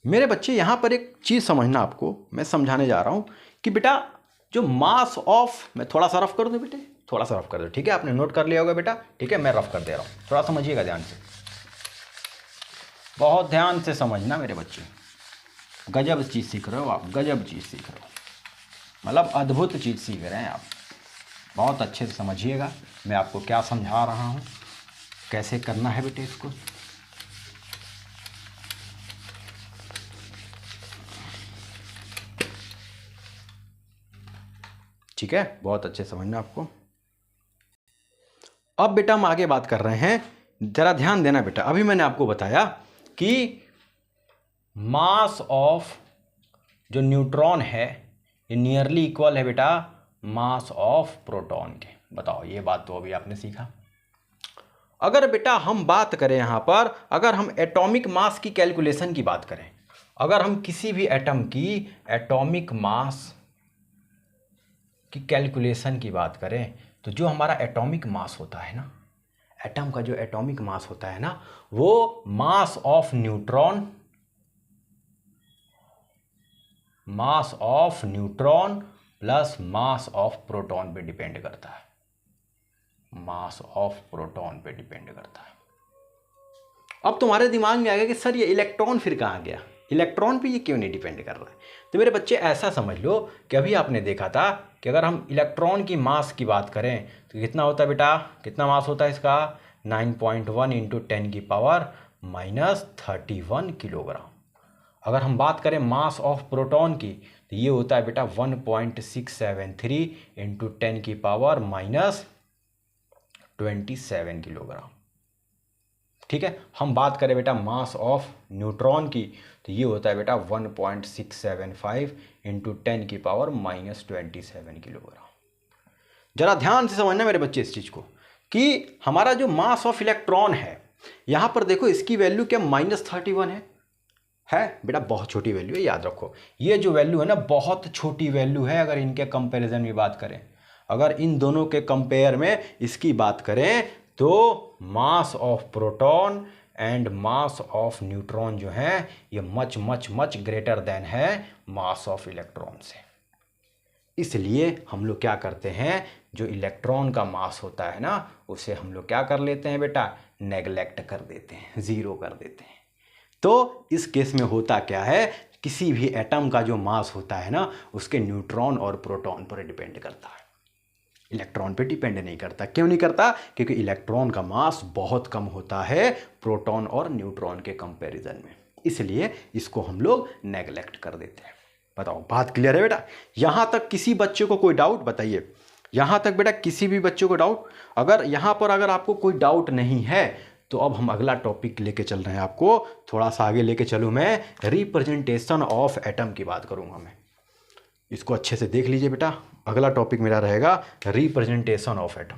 मेरे बच्चे यहां पर एक चीज समझना, आपको मैं समझाने जा रहा हूं कि बेटा जो मास ऑफ, मैं थोड़ा सा रफ कर दूं बेटे, थोड़ा सा रफ कर दो, ठीक है। आपने नोट कर लिया होगा बेटा, ठीक है, मैं रफ कर दे रहा हूं, थोड़ा समझिएगा ध्यान से, बहुत ध्यान से समझना मेरे बच्चे। गजब चीज सीख रहे हो आप, गजब चीज सीख रहे हो, मतलब अद्भुत चीज सीख रहे हैं आप। बहुत अच्छे से समझिएगा मैं आपको क्या समझा रहा हूं, कैसे करना है बेटे इसको। ठीक है, बहुत अच्छे समझना आपको। अब बेटा हम आगे बात कर रहे हैं, जरा ध्यान देना बेटा। अभी मैंने आपको बताया कि मास ऑफ जो न्यूट्रॉन है ये नियरली इक्वल है बेटा मास ऑफ प्रोटॉन के। बताओ, ये बात तो अभी आपने सीखा। अगर बेटा हम बात करें यहाँ पर, अगर हम एटॉमिक मास की कैलकुलेशन की बात करें, अगर हम किसी भी एटम की एटॉमिक मास की कैलकुलेशन की बात करें, तो जो हमारा एटॉमिक मास होता है ना, एटम का जो एटॉमिक मास होता है ना, वो मास of neutron plus mass of proton पे डिपेंड करता है। मास ऑफ प्रोटॉन पे डिपेंड करता है। अब तुम्हारे दिमाग में आएगा कि सर ये इलेक्ट्रॉन फिर कहाँ गया, इलेक्ट्रॉन पे ये क्यों नहीं डिपेंड कर रहा है। तो मेरे बच्चे ऐसा समझ लो कि अभी आपने देखा था कि अगर हम इलेक्ट्रॉन की मास की बात करें तो कितना होता है बेटा, कितना मास होता है इसका, 9.1 इंटू 10 की पावर -31 किलोग्राम। अगर हम बात करें मास ऑफ प्रोटॉन की तो ये होता है बेटा 1.673 इंटू 10 की पावर -27 किलोग्राम। ठीक है, हम बात करें बेटा मास ऑफ न्यूट्रॉन की तो ये होता है बेटा 1.675 इंटू 10 की पावर -27 किलोग्राम। जरा ध्यान से समझना मेरे बच्चे इस चीज़ को कि हमारा जो मास ऑफ इलेक्ट्रॉन है यहाँ पर देखो, इसकी वैल्यू क्या -31 है बेटा, बहुत छोटी वैल्यू है, याद रखो। ये जो वैल्यू है ना बहुत छोटी वैल्यू है। अगर इनके कंपैरिजन में बात करें, अगर इन दोनों के कंपेयर में इसकी बात करें तो मास of proton and mass of neutron जो है ये much much much greater than है मास ऑफ इलेक्ट्रॉन से। इसलिए हम लोग क्या करते हैं, जो इलेक्ट्रॉन का मास होता है ना उसे हम लोग क्या कर लेते हैं बेटा, नेगलेक्ट कर देते हैं, ज़ीरो कर देते हैं। तो इस केस में होता क्या है, किसी भी एटम का जो मास होता है ना उसके न्यूट्रॉन और प्रोटॉन पर डिपेंड करता है, इलेक्ट्रॉन पे डिपेंड नहीं करता। क्यों नहीं करता, क्योंकि इलेक्ट्रॉन का मास बहुत कम होता है प्रोटॉन और न्यूट्रॉन के कंपैरिजन में, इसलिए इसको हम लोग नेगलेक्ट कर देते हैं। बताओ, बात क्लियर है बेटा? यहाँ तक किसी बच्चे को कोई डाउट बताइए, यहाँ तक बेटा किसी भी बच्चे को डाउट? अगर यहाँ पर अगर आपको कोई डाउट नहीं है तो अब हम अगला टॉपिक लेके चल रहे हैं, आपको थोड़ा सा आगे लेके चलूँ मैं, रिप्रेजेंटेशन ऑफ एटम की बात करूँगा मैं। इसको अच्छे से देख लीजिए बेटा, अगला टॉपिक मेरा रहेगा रिप्रेजेंटेशन ऑफ एटम,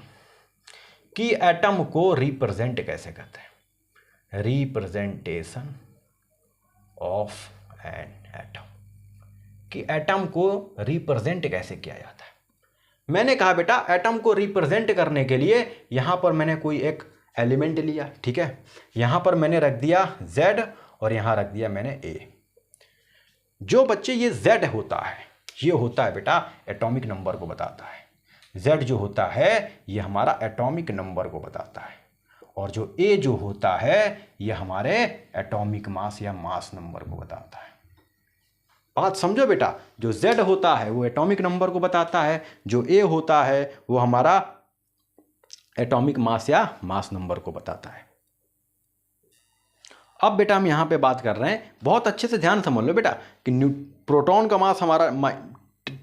कि एटम को रिप्रेजेंट कैसे करते हैं, रिप्रेजेंटेशन ऑफ एन एटम, कि एटम को रिप्रेजेंट कैसे किया जाता है। मैंने कहा बेटा एटम को रिप्रेजेंट करने के लिए यहाँ पर मैंने कोई एक एलिमेंट लिया, ठीक है, यहाँ पर मैंने रख दिया Z और यहाँ रख दिया मैंने A। जो बच्चे ये Z होता है ये होता है बेटा एटॉमिक नंबर को बताता है। Z जो होता है ये हमारा एटॉमिक नंबर को बताता है, और जो A जो होता है ये हमारे एटॉमिक मास या मास नंबर को बताता है। बात समझो बेटा, जो Z होता है वो एटॉमिक नंबर को बताता है, जो A होता है वो हमारा एटॉमिक मास या मास नंबर को बताता है। अब बेटा हम यहाँ पे बात कर रहे हैं, बहुत अच्छे से ध्यान समझ लो बेटा, कि प्रोटॉन का मास हमारा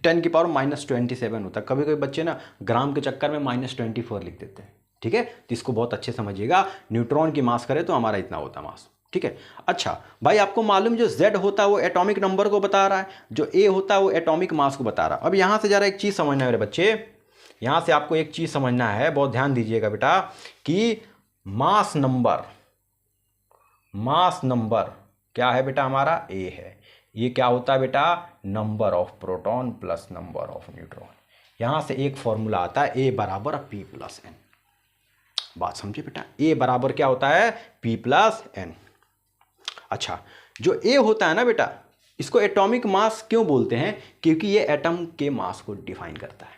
10 की पावर -27 होता है। कभी कभी बच्चे ना ग्राम के चक्कर में -24 लिख देते हैं, ठीक है, तो इसको बहुत अच्छे समझिएगा। न्यूट्रॉन की मास करें तो हमारा इतना होता मास, ठीक है। अच्छा भाई, आपको मालूम जो Z होता है वो एटॉमिक नंबर को बता रहा है, जो A होता है वो एटॉमिक मास को बता रहा है। अब यहाँ से जरा एक चीज़ समझना है मेरे बच्चे, यहाँ से आपको एक चीज़ समझना है, बहुत ध्यान दीजिएगा बेटा, कि मास नंबर क्या है बेटा, हमारा A है। ये क्या होता है बेटा, number of proton plus number of neutron. यहाँ से एक फॉर्मूला आता है A बराबर P प्लस N। बात समझिए बेटा, A बराबर क्या होता है, P प्लस N। अच्छा, जो A होता है ना बेटा, इसको एटॉमिक मास क्यों बोलते हैं, क्योंकि ये एटम के मास को डिफाइन करता है।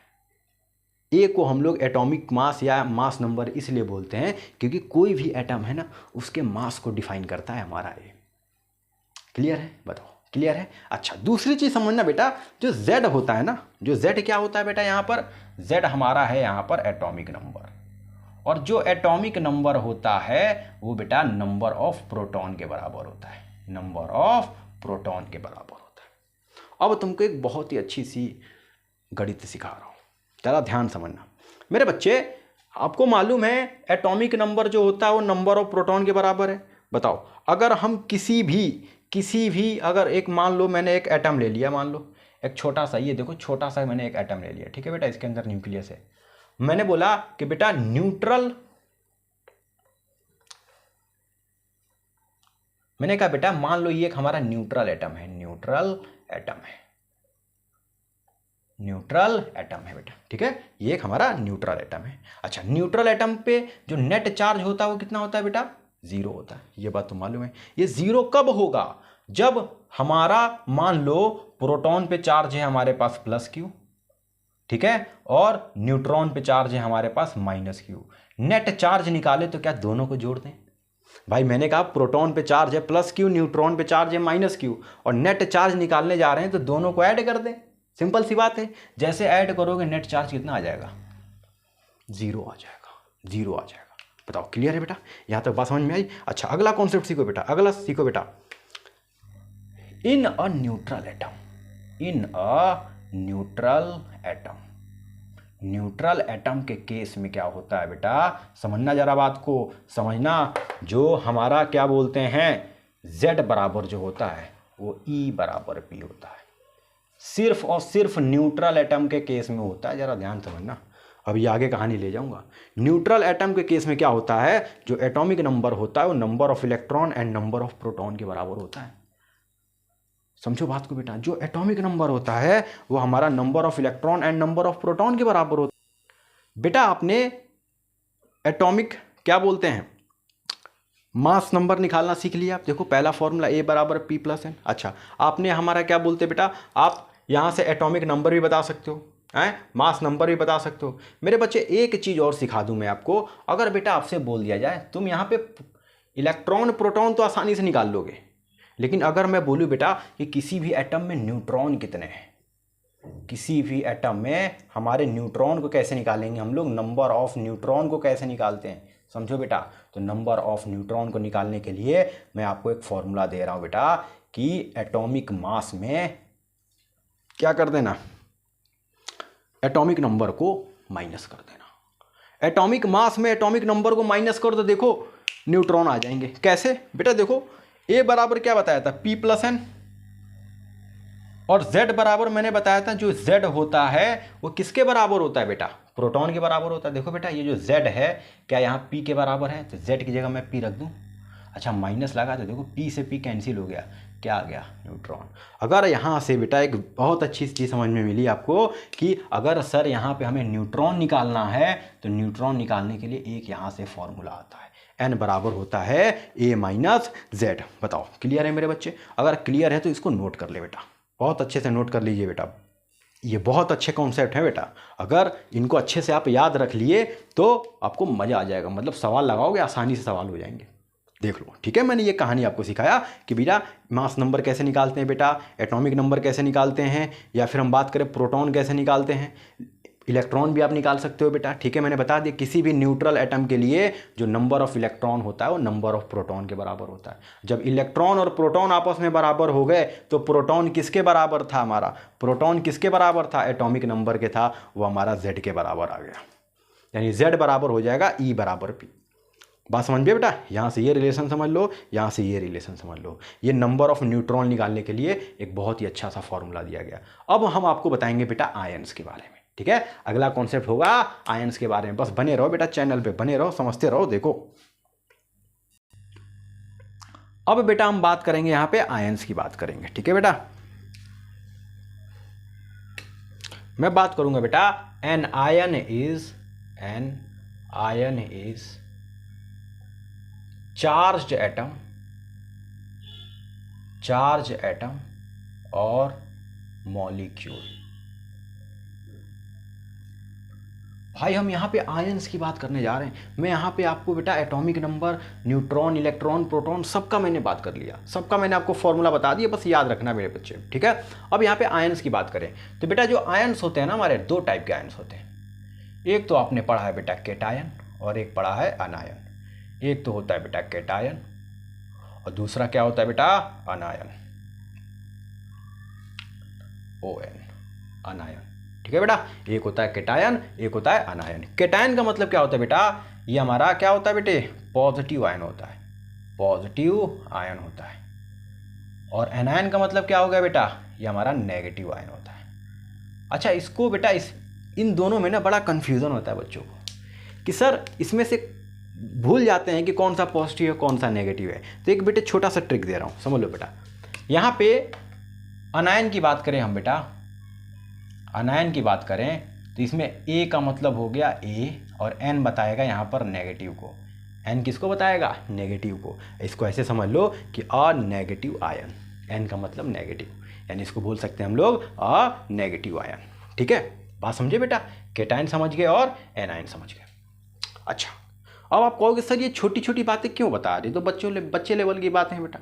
ए को हम लोग एटॉमिक मास या मास नंबर इसलिए बोलते हैं क्योंकि कोई भी एटम है ना उसके मास को डिफाइन करता है हमारा ए। क्लियर है? बताओ, क्लियर है? अच्छा, दूसरी चीज़ समझना बेटा, जो Z होता है ना, जो Z क्या होता है बेटा, यहाँ पर Z हमारा है यहाँ पर एटॉमिक नंबर, और जो एटॉमिक नंबर होता है वो बेटा नंबर ऑफ प्रोटॉन के बराबर होता है, नंबर ऑफ प्रोटॉन के बराबर होता है। अब तुमको एक बहुत ही अच्छी सी गणित सिखा रहा हूँ, ज़रा ध्यान समझना मेरे बच्चे। आपको मालूम है एटॉमिक नंबर जो होता है वो नंबर ऑफ प्रोटॉन के बराबर है। बताओ अगर हम किसी भी अगर एक मान लो मैंने एक एटम ले लिया, मान लो एक छोटा सा, ये देखो छोटा सा मैंने एक एटम ले लिया, ठीक है बेटा, इसके अंदर न्यूक्लियस है। मैंने बोला कि बेटा न्यूट्रल, मैंने कहा बेटा मान लो ये एक हमारा न्यूट्रल एटम है, न्यूट्रल एटम है बेटा, ठीक है, ये एक हमारा न्यूट्रल एटम है। अच्छा, न्यूट्रल एटम पे जो नेट चार्ज होता है वो कितना होता है बेटा? 0 होता है। ये बात तो मालूम है। ये 0 कब होगा? जब हमारा मान लो प्रोटॉन पे चार्ज है हमारे पास +Q, ठीक है, और न्यूट्रॉन पे चार्ज है हमारे पास -Q। नेट चार्ज निकाले तो क्या दोनों को जोड़ दें? भाई मैंने कहा प्रोटॉन पे चार्ज है +Q, न्यूट्रॉन पे चार्ज है -Q, और नेट चार्ज निकालने जा रहे हैं तो दोनों को ऐड कर दें। सिंपल सी बात है। जैसे ऐड करोगे नेट चार्ज कितना आ जाएगा? 0 आ जाएगा। बताओ क्लियर है बेटा? यहां तक बात समझ में आई? अच्छा, अगला कॉन्सेप्ट सीखो बेटा, इन अ न्यूट्रल एटम के केस में क्या होता है बेटा? समझना जरा बात को, समझना। जो हमारा क्या बोलते हैं Z बराबर जो होता है वो E बराबर P होता है। सिर्फ और सिर्फ न्यूट्रल एटम के केस में होता है। जरा ध्यान समझना, अभी आगे कहानी ले जाऊंगा। न्यूट्रल एटम के केस में क्या होता है? जो एटॉमिक नंबर होता है वो number of electron and number of proton के बराबर होता है। समझो बात को बेटा, जो एटॉमिक नंबर होता है वो हमारा number of electron and number of proton के बराबर होता है। बेटा आपने एटॉमिक क्या बोलते हैं मास नंबर निकालना सीख लिया। आप देखो पहला फॉर्मूला A बराबर P+N। अच्छा, आपने हमारा क्या बोलते बेटा, आप यहाँ से एटॉमिक नंबर भी बता सकते हो, मास नंबर भी बता सकते हो। मेरे बच्चे एक चीज़ और सिखा दूं मैं आपको। अगर बेटा आपसे बोल दिया जाए तुम यहाँ पे इलेक्ट्रॉन प्रोटॉन तो आसानी से निकाल लोगे, लेकिन अगर मैं बोलूँ बेटा कि किसी भी एटम में न्यूट्रॉन कितने हैं, किसी भी एटम में हमारे न्यूट्रॉन को कैसे निकालेंगे हम लोग, नंबर ऑफ न्यूट्रॉन को कैसे निकालते हैं, समझो बेटा। तो नंबर ऑफ न्यूट्रॉन को निकालने के लिए मैं आपको एक फॉर्मूला दे रहा हूं बेटा कि एटॉमिक मास में क्या कर देना, एटॉमिक नंबर को माइनस कर देना। एटॉमिक मास में एटॉमिक नंबर को माइनस कर दो, देखो न्यूट्रॉन आ जाएंगे। कैसे बेटा? देखो A बराबर क्या बताया था? P+N, और Z बराबर मैंने बताया था जो Z होता है वो किसके बराबर होता है बेटा? प्रोटॉन के बराबर होता है। देखो बेटा ये जो Z है क्या यहाँ P के बराबर है? तो Z की जगह मैं P रख दूँ। अच्छा, माइनस लगा तो देखो P से P कैंसिल हो गया, क्या आ गया? न्यूट्रॉन। अगर यहाँ से बेटा एक बहुत अच्छी चीज़ समझ में मिली आपको कि अगर सर यहाँ पे हमें न्यूट्रॉन निकालना है तो न्यूट्रॉन निकालने के लिए एक यहाँ से फॉर्मूला आता है, N बराबर होता है A-Z। बताओ क्लियर है मेरे बच्चे? अगर क्लियर है तो इसको नोट कर ले बेटा, बहुत अच्छे से नोट कर लीजिए बेटा। ये बहुत अच्छे कॉन्सेप्ट हैं बेटा, अगर इनको अच्छे से आप याद रख लिए तो आपको मज़ा आ जाएगा। मतलब सवाल लगाओगे आसानी से सवाल हो जाएंगे। देख लो, ठीक है। मैंने ये कहानी आपको सिखाया कि बेटा मास नंबर कैसे निकालते हैं बेटा, एटॉमिक नंबर कैसे निकालते हैं, या फिर हम बात करें प्रोटॉन कैसे निकालते हैं, इलेक्ट्रॉन भी आप निकाल सकते हो बेटा, ठीक है। मैंने बता दिया किसी भी न्यूट्रल एटम के लिए जो नंबर ऑफ इलेक्ट्रॉन होता है वो नंबर ऑफ प्रोटॉन के बराबर होता है। जब इलेक्ट्रॉन और प्रोटॉन आपस में बराबर हो गए तो प्रोटॉन किसके बराबर था? हमारा प्रोटॉन किसके बराबर था? एटॉमिक नंबर के था, वो हमारा Z के बराबर आ गया। यानी Z बराबर हो जाएगा E बराबर P। बात समझ गए बेटा? यहाँ से ये रिलेशन समझ लो, यहाँ से ये रिलेशन समझ लो। ये नंबर ऑफ न्यूट्रॉन निकालने के लिए एक बहुत ही अच्छा सा फॉर्मूला दिया गया। अब हम आपको बताएंगे बेटा आयंस के बारे में, ठीक है। अगला कॉन्सेप्ट होगा आयंस के बारे में। बस बने रहो बेटा, चैनल पे बने रहो, समझते रहो। देखो अब बेटा हम बात करेंगे यहाँ पे आयंस की बात करेंगे, ठीक है बेटा। मैं बात करूंगा बेटा an ion is charged atom और मॉलिक्यूल। भाई हम यहाँ पे आयंस की बात करने जा रहे हैं। मैं यहाँ पे आपको बेटा atomic number, neutron, electron, proton सबका मैंने बात कर लिया, सबका मैंने आपको फॉर्मूला बता दिया, बस याद रखना मेरे बच्चे, ठीक है। अब यहाँ पे आयंस की बात करें तो बेटा जो आयंस होते हैं ना हमारे, 2 टाइप के आयंस होते हैं। एक तो आपने पढ़ा है बेटा केटायन और एक पढ़ा है अनायन। एक तो होता है बेटा केटायन और दूसरा क्या होता है बेटा? अनायन, ON, अनायन, ठीक है बेटा, एक होता है केटायन, एक होता है अनायन। केटायन का मतलब क्या होता है बेटा, ये हमारा क्या होता है बेटे, पॉजिटिव आयन होता है, पॉजिटिव आयन होता है। और एनायन का मतलब क्या हो गया बेटा, ये हमारा नेगेटिव आयन होता है। अच्छा, इसको बेटा इन दोनों में ना बड़ा कन्फ्यूज़न होता है बच्चों को कि सर इसमें से भूल जाते हैं कि कौन सा पॉजिटिव है कौन सा नेगेटिव है। तो एक बेटे छोटा सा ट्रिक दे रहा हूँ, समझ लो बेटा। यहाँ पे अनायन की बात करें हम बेटा, अनायन की बात करें तो इसमें ए का मतलब हो गया ए, और एन बताएगा यहाँ पर नेगेटिव को। एन किसको बताएगा, नेगेटिव को। इसको ऐसे समझ लो कि अ नेगेटिव आयन, एन का मतलब नेगेटिव, यानी इसको बोल सकते हैं हम लोग अ नेगेटिव आयन। ठीक है, बात समझे बेटा, केटायन समझ गए और एनायन समझ गए। अच्छा, अब आप कहोगे सर ये छोटी छोटी बातें क्यों बता रही, तो बच्चे लेवल की बातें हैं बेटा,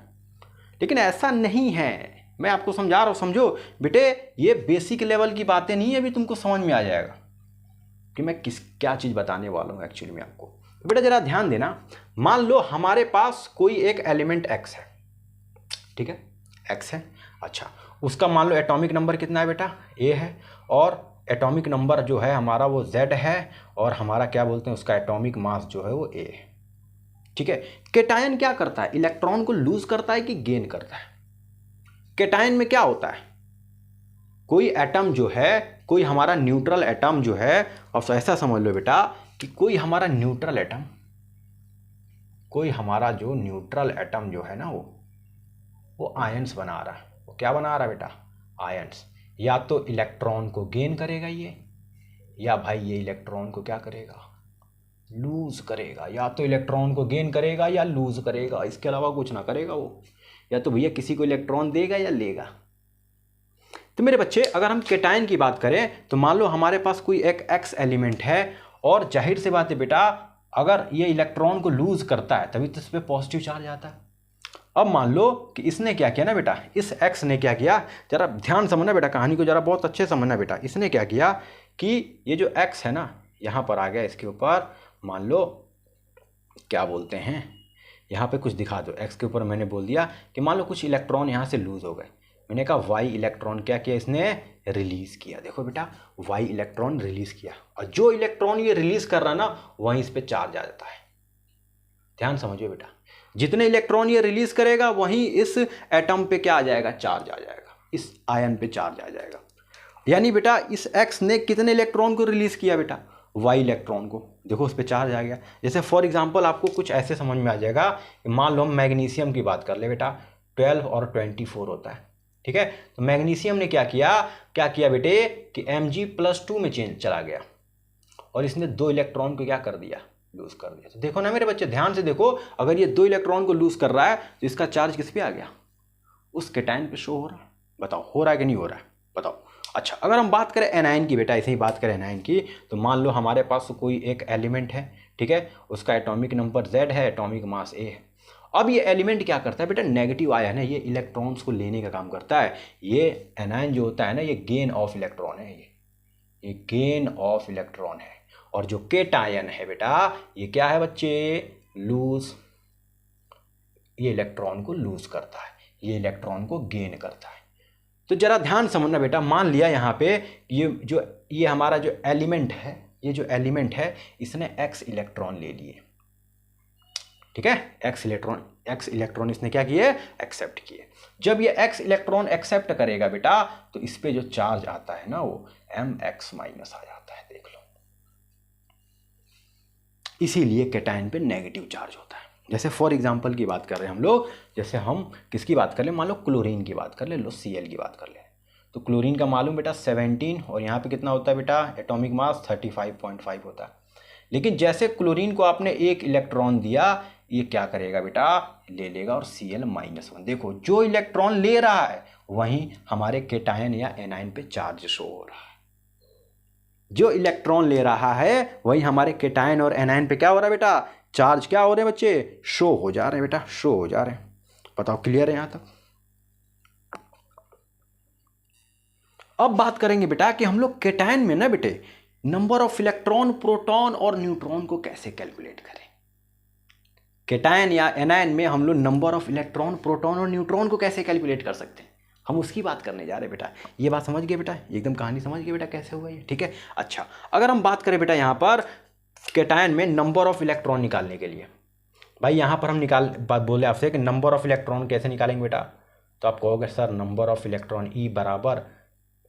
लेकिन ऐसा नहीं है। मैं आपको समझा रहा हूँ, समझो बेटे, ये बेसिक लेवल की बातें नहीं है, अभी तुमको समझ में आ जाएगा कि मैं क्या चीज़ बताने वाला हूँ एक्चुअली में आपको। तो बेटा जरा ध्यान देना, मान लो हमारे पास कोई एक एलिमेंट एक्स है, ठीक है, एक्स है। अच्छा, उसका मान लो एटॉमिक नंबर कितना है बेटा, ए है, और एटॉमिक नंबर जो है हमारा वो जेड है, और हमारा क्या बोलते हैं उसका एटॉमिक मास जो है वो ए है। ठीक है, केटायन क्या करता है, इलेक्ट्रॉन को लूज करता है कि गेन करता है। केटायन में क्या होता है, कोई एटम जो है, कोई हमारा न्यूट्रल एटम जो है, और ऐसा समझ लो बेटा कि कोई हमारा न्यूट्रल एटम, कोई हमारा जो न्यूट्रल एटम जो है ना वो आयंस बना रहा है। वो क्या बना रहा है बेटा, आयंस। या तो इलेक्ट्रॉन को गेन करेगा ये, या भाई ये इलेक्ट्रॉन को क्या करेगा, लूज करेगा। या तो इलेक्ट्रॉन को गेन करेगा या लूज करेगा, इसके अलावा कुछ ना करेगा वो। या तो भैया किसी को इलेक्ट्रॉन देगा या लेगा। तो मेरे बच्चे, अगर हम केटायन की बात करें तो मान लो हमारे पास कोई एक एक्स एलिमेंट है, और जाहिर सी बात है बेटा, अगर ये इलेक्ट्रॉन को लूज करता है तभी तो इस पर पॉजिटिव चार्ज आता है। अब मान लो कि इसने क्या किया ना बेटा, इस एक्स ने क्या किया, जरा ध्यान समझना बेटा, कहानी को जरा बहुत अच्छे समझना बेटा। इसने क्या किया कि ये जो एक्स है ना, यहाँ पर आ गया, इसके ऊपर मान लो क्या बोलते हैं, यहाँ पे कुछ दिखा दो। एक्स के ऊपर मैंने बोल दिया कि मान लो कुछ इलेक्ट्रॉन यहाँ से लूज हो गए। मैंने कहा वाई इलेक्ट्रॉन क्या किया, इसने रिलीज किया। देखो बेटा, वाई इलेक्ट्रॉन रिलीज किया, और जो इलेक्ट्रॉन ये रिलीज कर रहा है ना, वहीं इस पर चार्ज आ जाता है। ध्यान समझिए बेटा, जितने इलेक्ट्रॉन ये रिलीज करेगा वहीं इस एटम पे क्या आ जाएगा, चार्ज आ जाएगा, इस आयन पे चार्ज आ जाएगा। यानी बेटा इस एक्स ने कितने इलेक्ट्रॉन को रिलीज किया बेटा, वाई इलेक्ट्रॉन को। देखो उस पर चार्ज आ गया। जैसे फॉर एग्जांपल आपको कुछ ऐसे समझ में आ जाएगा, मान लो हम मैग्नीशियम की बात कर ले बेटा, 12 और 24 होता है, ठीक है। तो मैग्नीशियम ने क्या किया बेटे कि Mg+2 में चेंज चला गया, और इसने 2 इलेक्ट्रॉन को क्या कर दिया, लूज कर दिया। तो देखो ना मेरे बच्चे, ध्यान से देखो, अगर ये 2 इलेक्ट्रॉन को लूज कर रहा है तो इसका चार्ज किस पे आ गया, उस केटायन पे शो हो रहा है। बताओ हो रहा है कि नहीं हो रहा है, बताओ। अच्छा, अगर हम बात करें एनायन की बेटा, ऐसे ही बात करें एनायन की, तो मान लो हमारे पास कोई एक एलिमेंट है, ठीक है, उसका एटॉमिक नंबर Z है, एटॉमिक मास A है। अब ये एलिमेंट क्या करता है बेटा, नेगेटिव आयन है, ये इलेक्ट्रॉन्स को लेने का काम करता है। ये एनायन जो होता है ना, ये गेन ऑफ इलेक्ट्रॉन है, ये गेन ऑफ इलेक्ट्रॉन है। और जो केटायन है बेटा, ये क्या है बच्चे, लूज, ये इलेक्ट्रॉन को लूज करता है, ये इलेक्ट्रॉन को गेन करता है। तो जरा ध्यान समझना बेटा, मान लिया यहाँ पे ये हमारा जो एलिमेंट है, ये जो एलिमेंट है, इसने x इलेक्ट्रॉन ले लिए, ठीक है, x इलेक्ट्रॉन इसने क्या किए, एक्सेप्ट किए। जब ये x इलेक्ट्रॉन एक्सेप्ट करेगा बेटा, तो इस पे जो चार्ज आता है ना, वो mx- आ जाता है, देख लो। इसीलिए केटायन पे नेगेटिव चार्ज होता है। जैसे फॉर एग्जांपल की बात कर रहे हैं हम लोग, जैसे हम किसकी बात कर ले, मान लो क्लोरीन की बात कर ले, लो Cl की बात कर ले। तो क्लोरीन का मालूम बेटा 17, और यहाँ पे कितना होता है बेटा, एटॉमिक मास 35.5 होता है। लेकिन जैसे क्लोरीन को आपने 1 इलेक्ट्रॉन दिया, ये क्या करेगा बेटा, ले लेगा और Cl-1। देखो जो इलेक्ट्रॉन ले रहा है वहीं हमारे केटायन या एनायन पे चार्ज शो हो रहा है। जो इलेक्ट्रॉन ले रहा है वही हमारे केटायन और एनायन पे क्या हो रहा है बेटा, चार्ज क्या हो रहे हैं बच्चे, शो हो जा रहे हैं बेटा, शो हो जा रहे हैं। बताओ क्लियर है यहां तक। अब बात करेंगे बेटा कि हम लोग केटायन में ना बेटे नंबर ऑफ इलेक्ट्रॉन, प्रोटॉन और न्यूट्रॉन को कैसे कैलकुलेट करें। केटायन या एनायन में हम लोग नंबर ऑफ इलेक्ट्रॉन, प्रोटॉन और न्यूट्रॉन को कैसे कैलकुलेट कर सकते हैं। हम उसकी बात करने जा रहे हैं बेटा। ये बात समझ गए बेटा, एकदम कहानी समझ गए बेटा कैसे हुआ ये, ठीक है। अच्छा, अगर हम बात करें बेटा यहाँ पर कैटायन में नंबर ऑफ इलेक्ट्रॉन निकालने के लिए, भाई यहाँ पर हम बोले आपसे कि नंबर ऑफ इलेक्ट्रॉन कैसे निकालेंगे बेटा, तो आप कहोगे sir number of electron E बराबर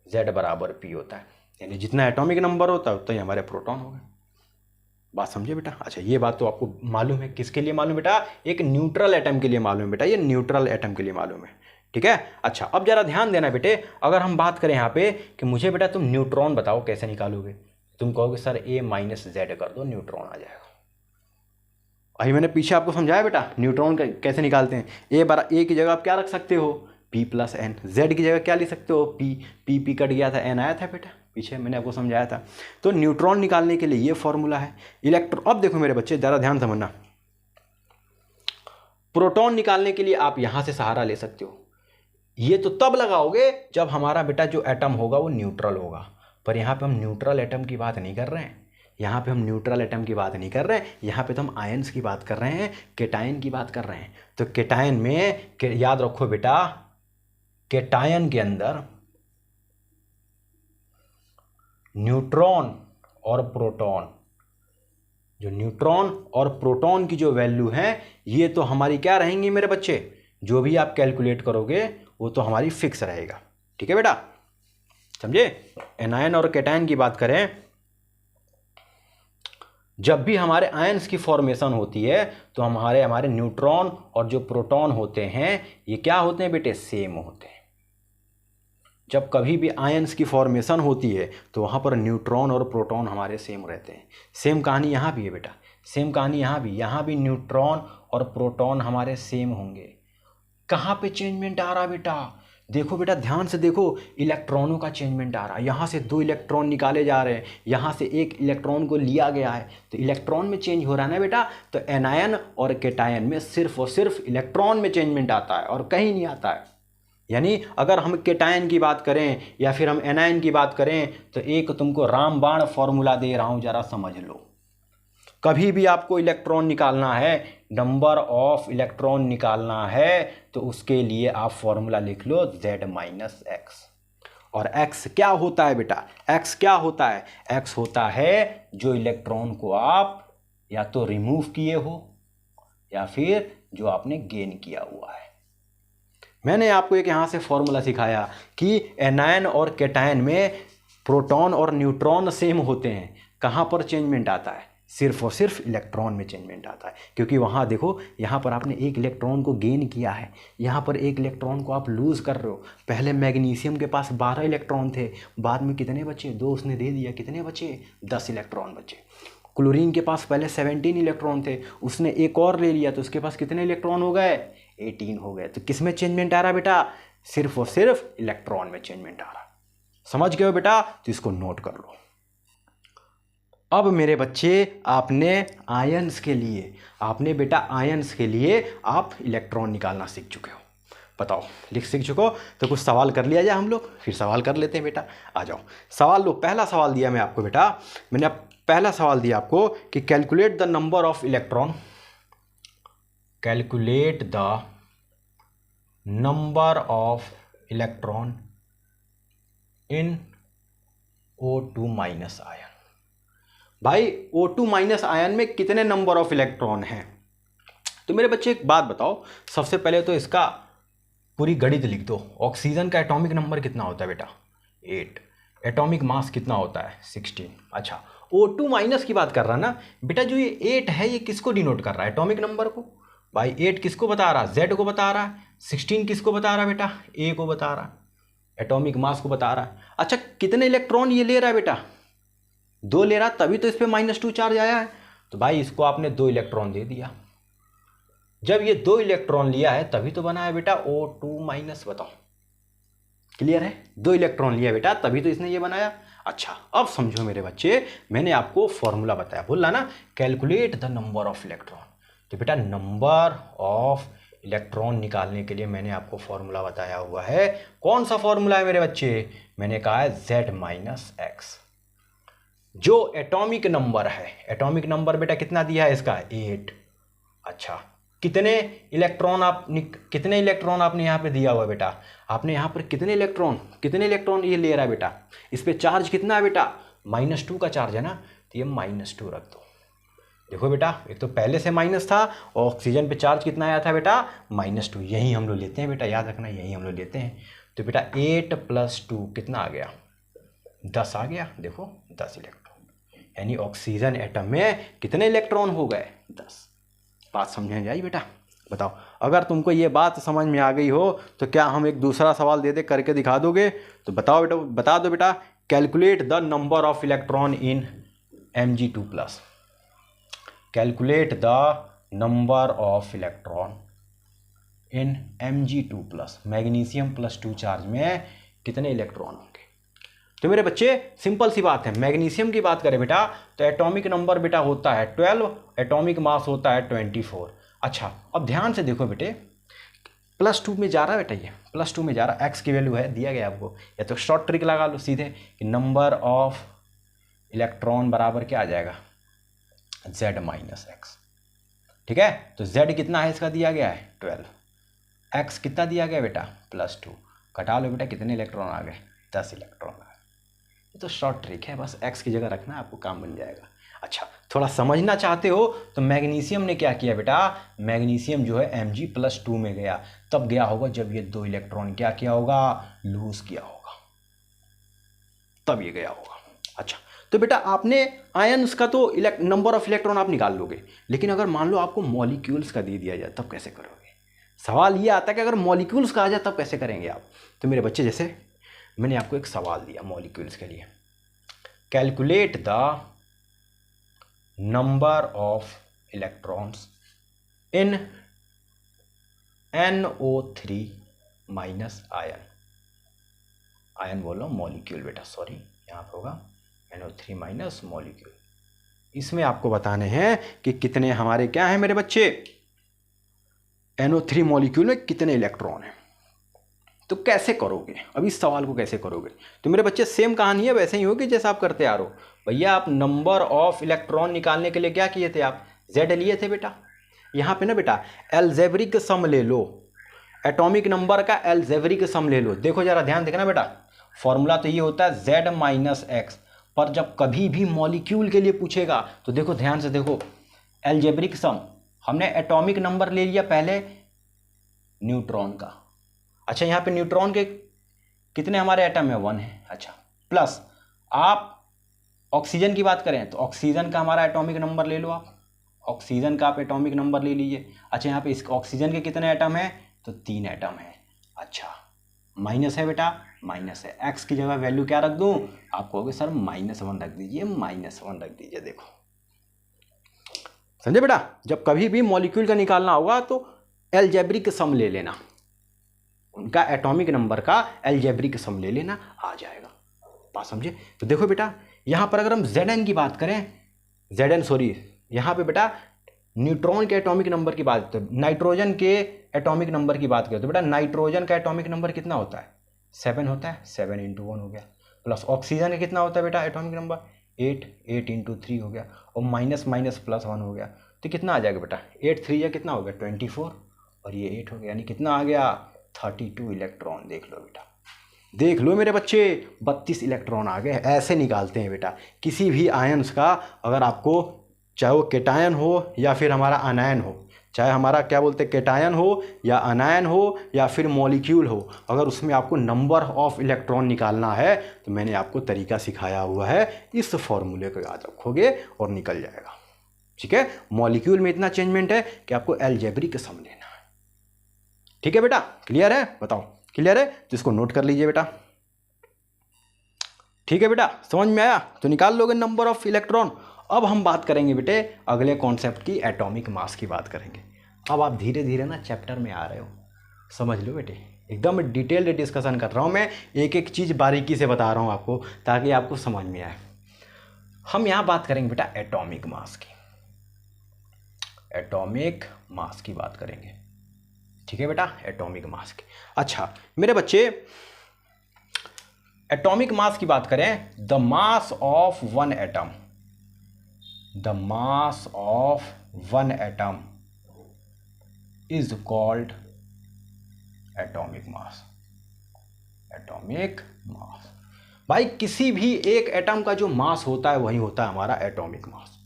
Z बराबर P होता है, यानी जितना एटॉमिक नंबर होता है उतना ही हमारे प्रोटॉन होगा। बात समझे बेटा। अच्छा, ये बात तो आपको मालूम है, किसके लिए मालूम बेटा, एक न्यूट्रल एटम के लिए मालूम है बेटा, ये न्यूट्रल एटम के लिए मालूम है, ठीक है। अच्छा, अब जरा ध्यान देना बेटे, अगर हम बात करें यहाँ पे कि मुझे बेटा तुम न्यूट्रॉन बताओ कैसे निकालोगे, तुम कहोगे सर A-Z कर दो, न्यूट्रॉन आ जाएगा। अभी मैंने पीछे आपको समझाया बेटा न्यूट्रॉन कैसे निकालते हैं। ए की जगह आप क्या रख सकते हो, P+N। Z की जगह क्या लिख सकते हो, P कट गया था, N आया था बेटा, पीछे मैंने आपको समझाया था। तो न्यूट्रॉन निकालने के लिए ये फॉर्मूला है। अब देखो मेरे बच्चे ज़रा ध्यान समझना, प्रोटॉन निकालने के लिए आप यहाँ से सहारा ले सकते हो। ये तो तब लगाओगे जब हमारा बेटा जो एटम होगा वो न्यूट्रल होगा, पर यहाँ पे हम न्यूट्रल एटम की बात नहीं कर रहे हैं, यहाँ पे हम न्यूट्रल एटम की बात नहीं कर रहे हैं, यहाँ पे तो हम आयंस की बात कर रहे हैं, केटायन की बात कर रहे हैं। तो केटायन में याद रखो बेटा, केटायन के अंदर न्यूट्रॉन और प्रोटॉन, जो न्यूट्रॉन और प्रोटॉन की जो वैल्यू है ये तो हमारी क्या रहेंगी मेरे बच्चे, जो भी आप कैलकुलेट करोगे वो तो हमारी फिक्स रहेगा, ठीक है बेटा, समझे। एनायन और केटायन की बात करें, जब भी हमारे आयंस की फॉर्मेशन होती है तो हमारे न्यूट्रॉन और जो प्रोटॉन होते हैं ये क्या होते हैं बेटे, सेम होते हैं। जब कभी भी आयंस की फॉर्मेशन होती है तो वहाँ पर न्यूट्रॉन और प्रोटॉन हमारे सेम रहते हैं। सेम कहानी यहाँ भी है बेटा, सेम कहानी यहाँ भी न्यूट्रॉन और प्रोटॉन हमारे सेम होंगे। कहाँ पे चेंजमेंट आ रहा बेटा, देखो बेटा ध्यान से देखो, इलेक्ट्रॉनों का चेंजमेंट आ रहा है। यहाँ से 2 इलेक्ट्रॉन निकाले जा रहे हैं, यहाँ से 1 इलेक्ट्रॉन को लिया गया है, तो इलेक्ट्रॉन में चेंज हो रहा है ना बेटा। तो एनायन और केटायन में सिर्फ और सिर्फ इलेक्ट्रॉन में चेंजमेंट आता है और कहीं नहीं आता है। यानी अगर हम केटायन की बात करें या फिर हम एनायन की बात करें तो एक तुमको रामबाण फॉर्मूला दे रहा हूँ, जरा समझ लो। कभी भी आपको इलेक्ट्रॉन निकालना है, नंबर ऑफ इलेक्ट्रॉन निकालना है, तो उसके लिए आप फॉर्मूला लिख लो Z-X। और X क्या होता है बेटा, X क्या होता है, X होता है जो इलेक्ट्रॉन को आप या तो रिमूव किए हो या फिर जो आपने गेन किया हुआ है। मैंने आपको एक यहाँ से फॉर्मूला सिखाया कि एनायन और केटायन में प्रोटॉन और न्यूट्रॉन सेम होते हैं, कहाँ पर चेंजमेंट आता है, सिर्फ और सिर्फ इलेक्ट्रॉन में चेंजमेंट आता है। क्योंकि वहाँ देखो, यहाँ पर आपने 1 इलेक्ट्रॉन को गेन किया है, यहाँ पर 1 इलेक्ट्रॉन को आप लूज़ कर रहे हो। पहले मैग्नीशियम के पास 12 इलेक्ट्रॉन थे, बाद में कितने बचे, 2 उसने दे दिया, कितने बचे, 10 इलेक्ट्रॉन बचे। क्लोरीन के पास पहले 17 इलेक्ट्रॉन थे, उसने एक और ले लिया तो उसके पास कितने इलेक्ट्रॉन हो गए, 18 हो गए। तो किस में चेंजमेंट आ रहा बेटा, सिर्फ और सिर्फ इलेक्ट्रॉन में चेंजमेंट आ रहा। समझ गए हो बेटा, तो इसको नोट कर लो। अब मेरे बच्चे आपने आयंस के लिए, आपने बेटा आयंस के लिए आप इलेक्ट्रॉन निकालना सीख चुके हो। बताओ, सीख चुके हो तो कुछ सवाल कर लिया जाए हम लोग, फिर सवाल कर लेते हैं बेटा। आ जाओ, सवाल लो। पहला सवाल दिया मैं आपको बेटा, मैंने पहला सवाल दिया आपको कि calculate the number of electron, calculate the number of electron in O2- ion. भाई O2- आयन में कितने नंबर ऑफ इलेक्ट्रॉन हैं? तो मेरे बच्चे एक बात बताओ, सबसे पहले तो इसका पूरी गणित लिख दो। ऑक्सीजन का एटॉमिक नंबर कितना होता है बेटा, 8। एटॉमिक मास कितना होता है, 16। अच्छा, O2- की बात कर रहा है ना बेटा, जो ये 8 है ये किसको डिनोट कर रहा है, एटॉमिक नंबर को। भाई 8 किसको बता रहा है, Z को बता रहा है। 16 किसको बता रहा है बेटा, A को बता रहा है, एटॉमिक मास को बता रहा है। अच्छा, कितने इलेक्ट्रॉन ये ले रहा है बेटा, 2 ले रहा, तभी तो इस पर -2 चार्ज आया है। तो भाई इसको आपने 2 इलेक्ट्रॉन दे दिया। जब ये 2 इलेक्ट्रॉन लिया है तभी तो बना है बेटा O2-। बताओ, क्लियर है? 2 इलेक्ट्रॉन लिया बेटा तभी तो इसने ये बनाया। अच्छा, अब समझो मेरे बच्चे, मैंने आपको फॉर्मूला बताया, बोला ना calculate the number of electron. तो बेटा नंबर ऑफ इलेक्ट्रॉन निकालने के लिए मैंने आपको फॉर्मूला बताया हुआ है। कौन सा फॉर्मूला है मेरे बच्चे? मैंने कहा है Z-X। जो एटॉमिक नंबर है, एटॉमिक नंबर बेटा कितना दिया है इसका, 8। अच्छा, कितने इलेक्ट्रॉन आपने यहाँ पे दिया हुआ है बेटा, आपने यहाँ पर कितने इलेक्ट्रॉन ये ले रहा है बेटा, इस पे चार्ज कितना है बेटा, -2 का चार्ज है ना, तो ये -2 रख दो। देखो बेटा, एक तो पहले से माइनस था और ऑक्सीजन पे चार्ज कितना आया था बेटा, -2, यही हम लोग लेते हैं बेटा, याद रखना यही हम लोग लेते हैं। तो बेटा 8 + 2 कितना आ गया, 10 आ गया। देखो 10 इलेक्ट्रॉन, यानी ऑक्सीजन एटम में कितने इलेक्ट्रॉन हो गए, 10। बात समझ में आई बेटा? बताओ, अगर तुमको ये बात समझ में आ गई हो तो क्या हम एक दूसरा सवाल दे दे, करके दिखा दोगे? तो बताओ बेटा, बता दो बेटा, calculate the number of electron in Mg2+। Calculate the number of electron in Mg2+, magnesium +2 charge में कितने इलेक्ट्रॉन होंगे? तो मेरे बच्चे सिंपल सी बात है, मैग्नीशियम की बात करें बेटा तो एटॉमिक नंबर बेटा होता है 12, एटॉमिक मास होता है 24। अच्छा, अब ध्यान से देखो बेटे, +2 में जा रहा है बेटा, ये +2 में जा रहा है, एक्स की वैल्यू है दिया गया आपको, या तो शॉर्ट ट्रिक लगा लो सीधे कि नंबर ऑफ इलेक्ट्रॉन बराबर क्या आ जाएगा, Z - X। ठीक है, तो Z कितना है इसका दिया गया है 12, X कितना दिया गया बेटा +2, घटा लो बेटा कितने इलेक्ट्रॉन आ गए, 10 इलेक्ट्रॉन आ गए। ये तो शॉर्ट ट्रिक है, बस X की जगह रखना, आपको काम बन जाएगा। अच्छा, थोड़ा समझना चाहते हो तो मैग्नीशियम ने क्या किया बेटा, मैग्नीशियम जो है Mg+2 में गया, तब गया होगा जब ये 2 इलेक्ट्रॉन क्या किया होगा, लूज किया होगा, तब ये गया होगा। अच्छा, तो बेटा आपने आयन्स का तो नंबर ऑफ इलेक्ट्रॉन आप निकाल लोगे, लेकिन अगर मान लो आपको मॉलिक्यूल्स का दे दिया जाए तब कैसे करोगे? सवाल ये आता है कि अगर मॉलिक्यूल्स का आ जाए तब कैसे करेंगे आप? तो मेरे बच्चे, जैसे मैंने आपको एक सवाल दिया मॉलिक्यूल्स के लिए, calculate the number of electrons in NO3- ion, ion बोल रहा हूँ, मॉलिक्यूल बेटा, सॉरी, यहाँ पर होगा NO3- मॉलिक्यूल। इसमें आपको बताने हैं कि कितने हमारे क्या हैं मेरे बच्चे, NO3 मॉलिक्यूल में कितने इलेक्ट्रॉन हैं। तो कैसे करोगे, अब इस सवाल को कैसे करोगे? तो मेरे बच्चे सेम कहानी है, वैसे ही होगी जैसा आप करते आ रहे हो। भैया आप नंबर ऑफ इलेक्ट्रॉन निकालने के लिए क्या किए थे, आप Z लिए थे बेटा। यहाँ पे ना बेटा एल्जेब्रिक सम ले लो, एटॉमिक नंबर का एल्जेब्रिक सम ले लो। देखो जरा ध्यान देखना बेटा, फॉर्मूला तो ये होता है Z - X, पर जब कभी भी मॉलिक्यूल के लिए पूछेगा तो देखो ध्यान से देखो, एल्जेब्रिक सम, हमने एटॉमिक नंबर ले लिया पहले न्यूट्रॉन का। अच्छा, यहाँ पे न्यूट्रॉन के कितने हमारे एटम है, 1 है। अच्छा, प्लस आप ऑक्सीजन की बात करें तो ऑक्सीजन का हमारा एटॉमिक नंबर ले लो, आप ऑक्सीजन का आप एटॉमिक नंबर ले लीजिए। अच्छा, यहाँ पे इस ऑक्सीजन के कितने एटम है, तो 3 एटम है। अच्छा, माइनस है बेटा, माइनस है, एक्स की जगह वैल्यू क्या रख दूं, आप कहोगे सर -1 रख दीजिए, -1 रख दीजिए। देखो समझे बेटा, जब कभी भी मॉलिक्यूल का निकालना होगा तो एल्जेब्रिक सम ले लेना, उनका एटॉमिक नंबर का एल्जेब्रिक सम ले लेना, आ जाएगा। बात समझे? तो देखो बेटा, यहाँ पर अगर हम Zn की बात करें, यहाँ पे बेटा न्यूट्रॉन के एटॉमिक नंबर की बात, तो नाइट्रोजन के एटॉमिक नंबर की बात करें तो बेटा नाइट्रोजन का एटॉमिक नंबर कितना होता है, 7 होता है, 7 × 1 हो गया। प्लस ऑक्सीजन का कितना होता है बेटा एटॉमिक नंबर, 8 × 3 हो गया, और माइनस +1 हो गया, तो कितना आ जाएगा बेटा, 8 3 या कितना हो गया 24, और ये 8 हो गया, यानी कितना आ गया 32 इलेक्ट्रॉन। देख लो बेटा, देख लो मेरे बच्चे, 32 इलेक्ट्रॉन आ गए। ऐसे निकालते हैं बेटा किसी भी आयन्स का, अगर आपको चाहे वो केटायन हो या फिर हमारा अनायन हो, चाहे हमारा क्या बोलते हैं केटायन हो या अनायन हो या फिर मॉलिक्यूल हो, अगर उसमें आपको नंबर ऑफ इलेक्ट्रॉन निकालना है तो मैंने आपको तरीका सिखाया हुआ है, इस फॉर्मूले को याद रखोगे और निकल जाएगा। ठीक है, मॉलिक्यूल में इतना चेंजमेंट है कि आपको एल्जेब्रिक सम लेना है। ठीक है बेटा, क्लियर है? बताओ क्लियर है तो इसको नोट कर लीजिए बेटा। ठीक है बेटा, समझ में आया? तो निकाल लोगे नंबर ऑफ इलेक्ट्रॉन। अब हम बात करेंगे बेटे अगले कॉन्सेप्ट की, एटॉमिक मास की बात करेंगे। अब आप धीरे धीरे ना चैप्टर में आ रहे हो, समझ लो बेटे, एकदम डिटेल्ड डिस्कशन कर रहा हूँ मैं, एक एक चीज़ बारीकी से बता रहा हूँ आपको ताकि आपको समझ में आए। हम यहाँ बात करेंगे बेटा एटॉमिक मास की, एटॉमिक मास की बात करेंगे। ठीक है बेटा, एटॉमिक मास की। अच्छा मेरे बच्चे, एटॉमिक मास की बात करें, the mass of one atom, the mass of one atom is called atomic mass. Atomic mass भाई किसी भी एक एटम का जो मास होता है वही होता है हमारा एटॉमिक मास।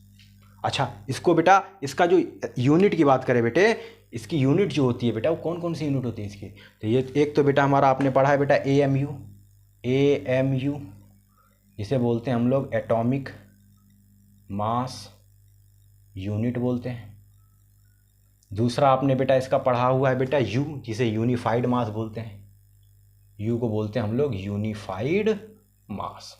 अच्छा इसको बेटा इसका जो यूनिट की बात करें बेटे, इसकी यूनिट जो होती है बेटा वो कौन कौन सी यूनिट होती है इसकी, तो ये एक तो बेटा हमारा आपने पढ़ा है बेटा AMU। AMU जिसे बोलते हैं हम लोग एटॉमिक मास यूनिट बोलते हैं। दूसरा आपने बेटा इसका पढ़ा हुआ है बेटा U, जिसे यूनिफाइड मास बोलते हैं। U को बोलते हैं हम लोग यूनिफाइड मास।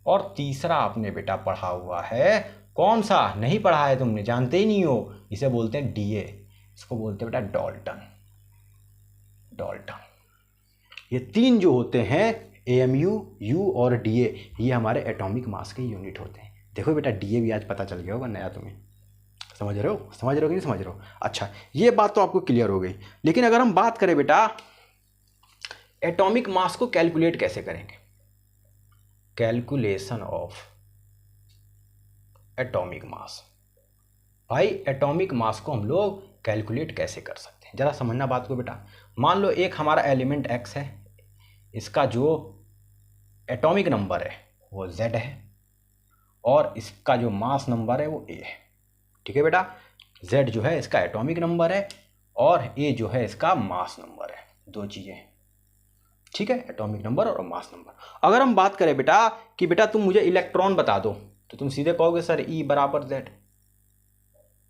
और तीसरा आपने बेटा पढ़ा हुआ है, कौन सा नहीं पढ़ा है तुमने, जानते ही नहीं हो, इसे बोलते हैं DA, इसको बोलते हैं बेटा डाल्टन। ये तीन जो होते हैं AMU, U और DA, ये हमारे एटॉमिक मास के यूनिट होते हैं। देखो बेटा DA भी आज पता चल गया होगा नया तुम्हें, समझ रहे हो कि नहीं समझ रहे हो। अच्छा ये बात तो आपको क्लियर हो गई। लेकिन अगर हम बात करें बेटा एटॉमिक मास को कैलकुलेट कैसे करेंगे, कैलकुलेशन ऑफ एटॉमिक मास। भाई एटॉमिक मास को हम लोग कैलकुलेट कैसे कर सकते हैं, जरा समझना बात को बेटा। मान लो एक हमारा एलिमेंट X है, इसका जो एटॉमिक नंबर है वो Z है और इसका जो मास नंबर है वो A है। ठीक है बेटा, Z जो है इसका एटॉमिक नंबर है और A जो है इसका मास नंबर है, दो चीज़ें। ठीक है, एटॉमिक नंबर और मास नंबर। अगर हम बात करें बेटा कि बेटा तुम मुझे इलेक्ट्रॉन बता दो, तो तुम सीधे कहोगे सर E बराबर Z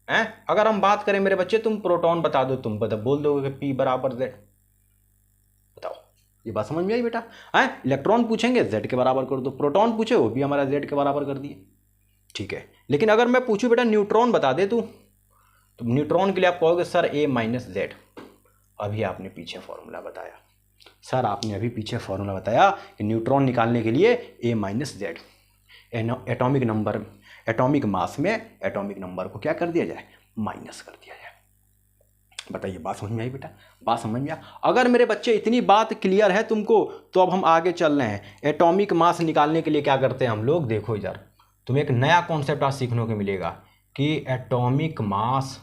हैं। अगर हम बात करें मेरे बच्चे तुम प्रोटॉन बता दो, तुम बोल दोगे कि P बराबर Z। बताओ ये बात समझ में आई बेटा हैं। इलेक्ट्रॉन पूछेंगे Z के बराबर कर दो, प्रोटॉन पूछे वो भी हमारा Z के बराबर कर दिए। ठीक है, लेकिन अगर मैं पूछूं बेटा न्यूट्रॉन बता दे तू, तो न्यूट्रॉन के लिए आप कहोगे सर A माइनस Z। अभी आपने पीछे फॉर्मूला बताया, सर आपने अभी पीछे फॉर्मूला बताया कि न्यूट्रॉन निकालने के लिए A minus Z, atomic number atomic mass में एटॉमिक नंबर को क्या कर दिया जाए, माइनस कर दिया जाए। बताइए बात समझ में आई बेटा, बात समझ में आ। अगर मेरे बच्चे इतनी बात क्लियर है तुमको, तो अब हम आगे चल रहे हैं। एटॉमिक मास निकालने के लिए क्या करते हैं हम लोग, देखो इधर तुम्हें एक नया कॉन्सेप्ट आज सीखने को मिलेगा कि एटॉमिक मास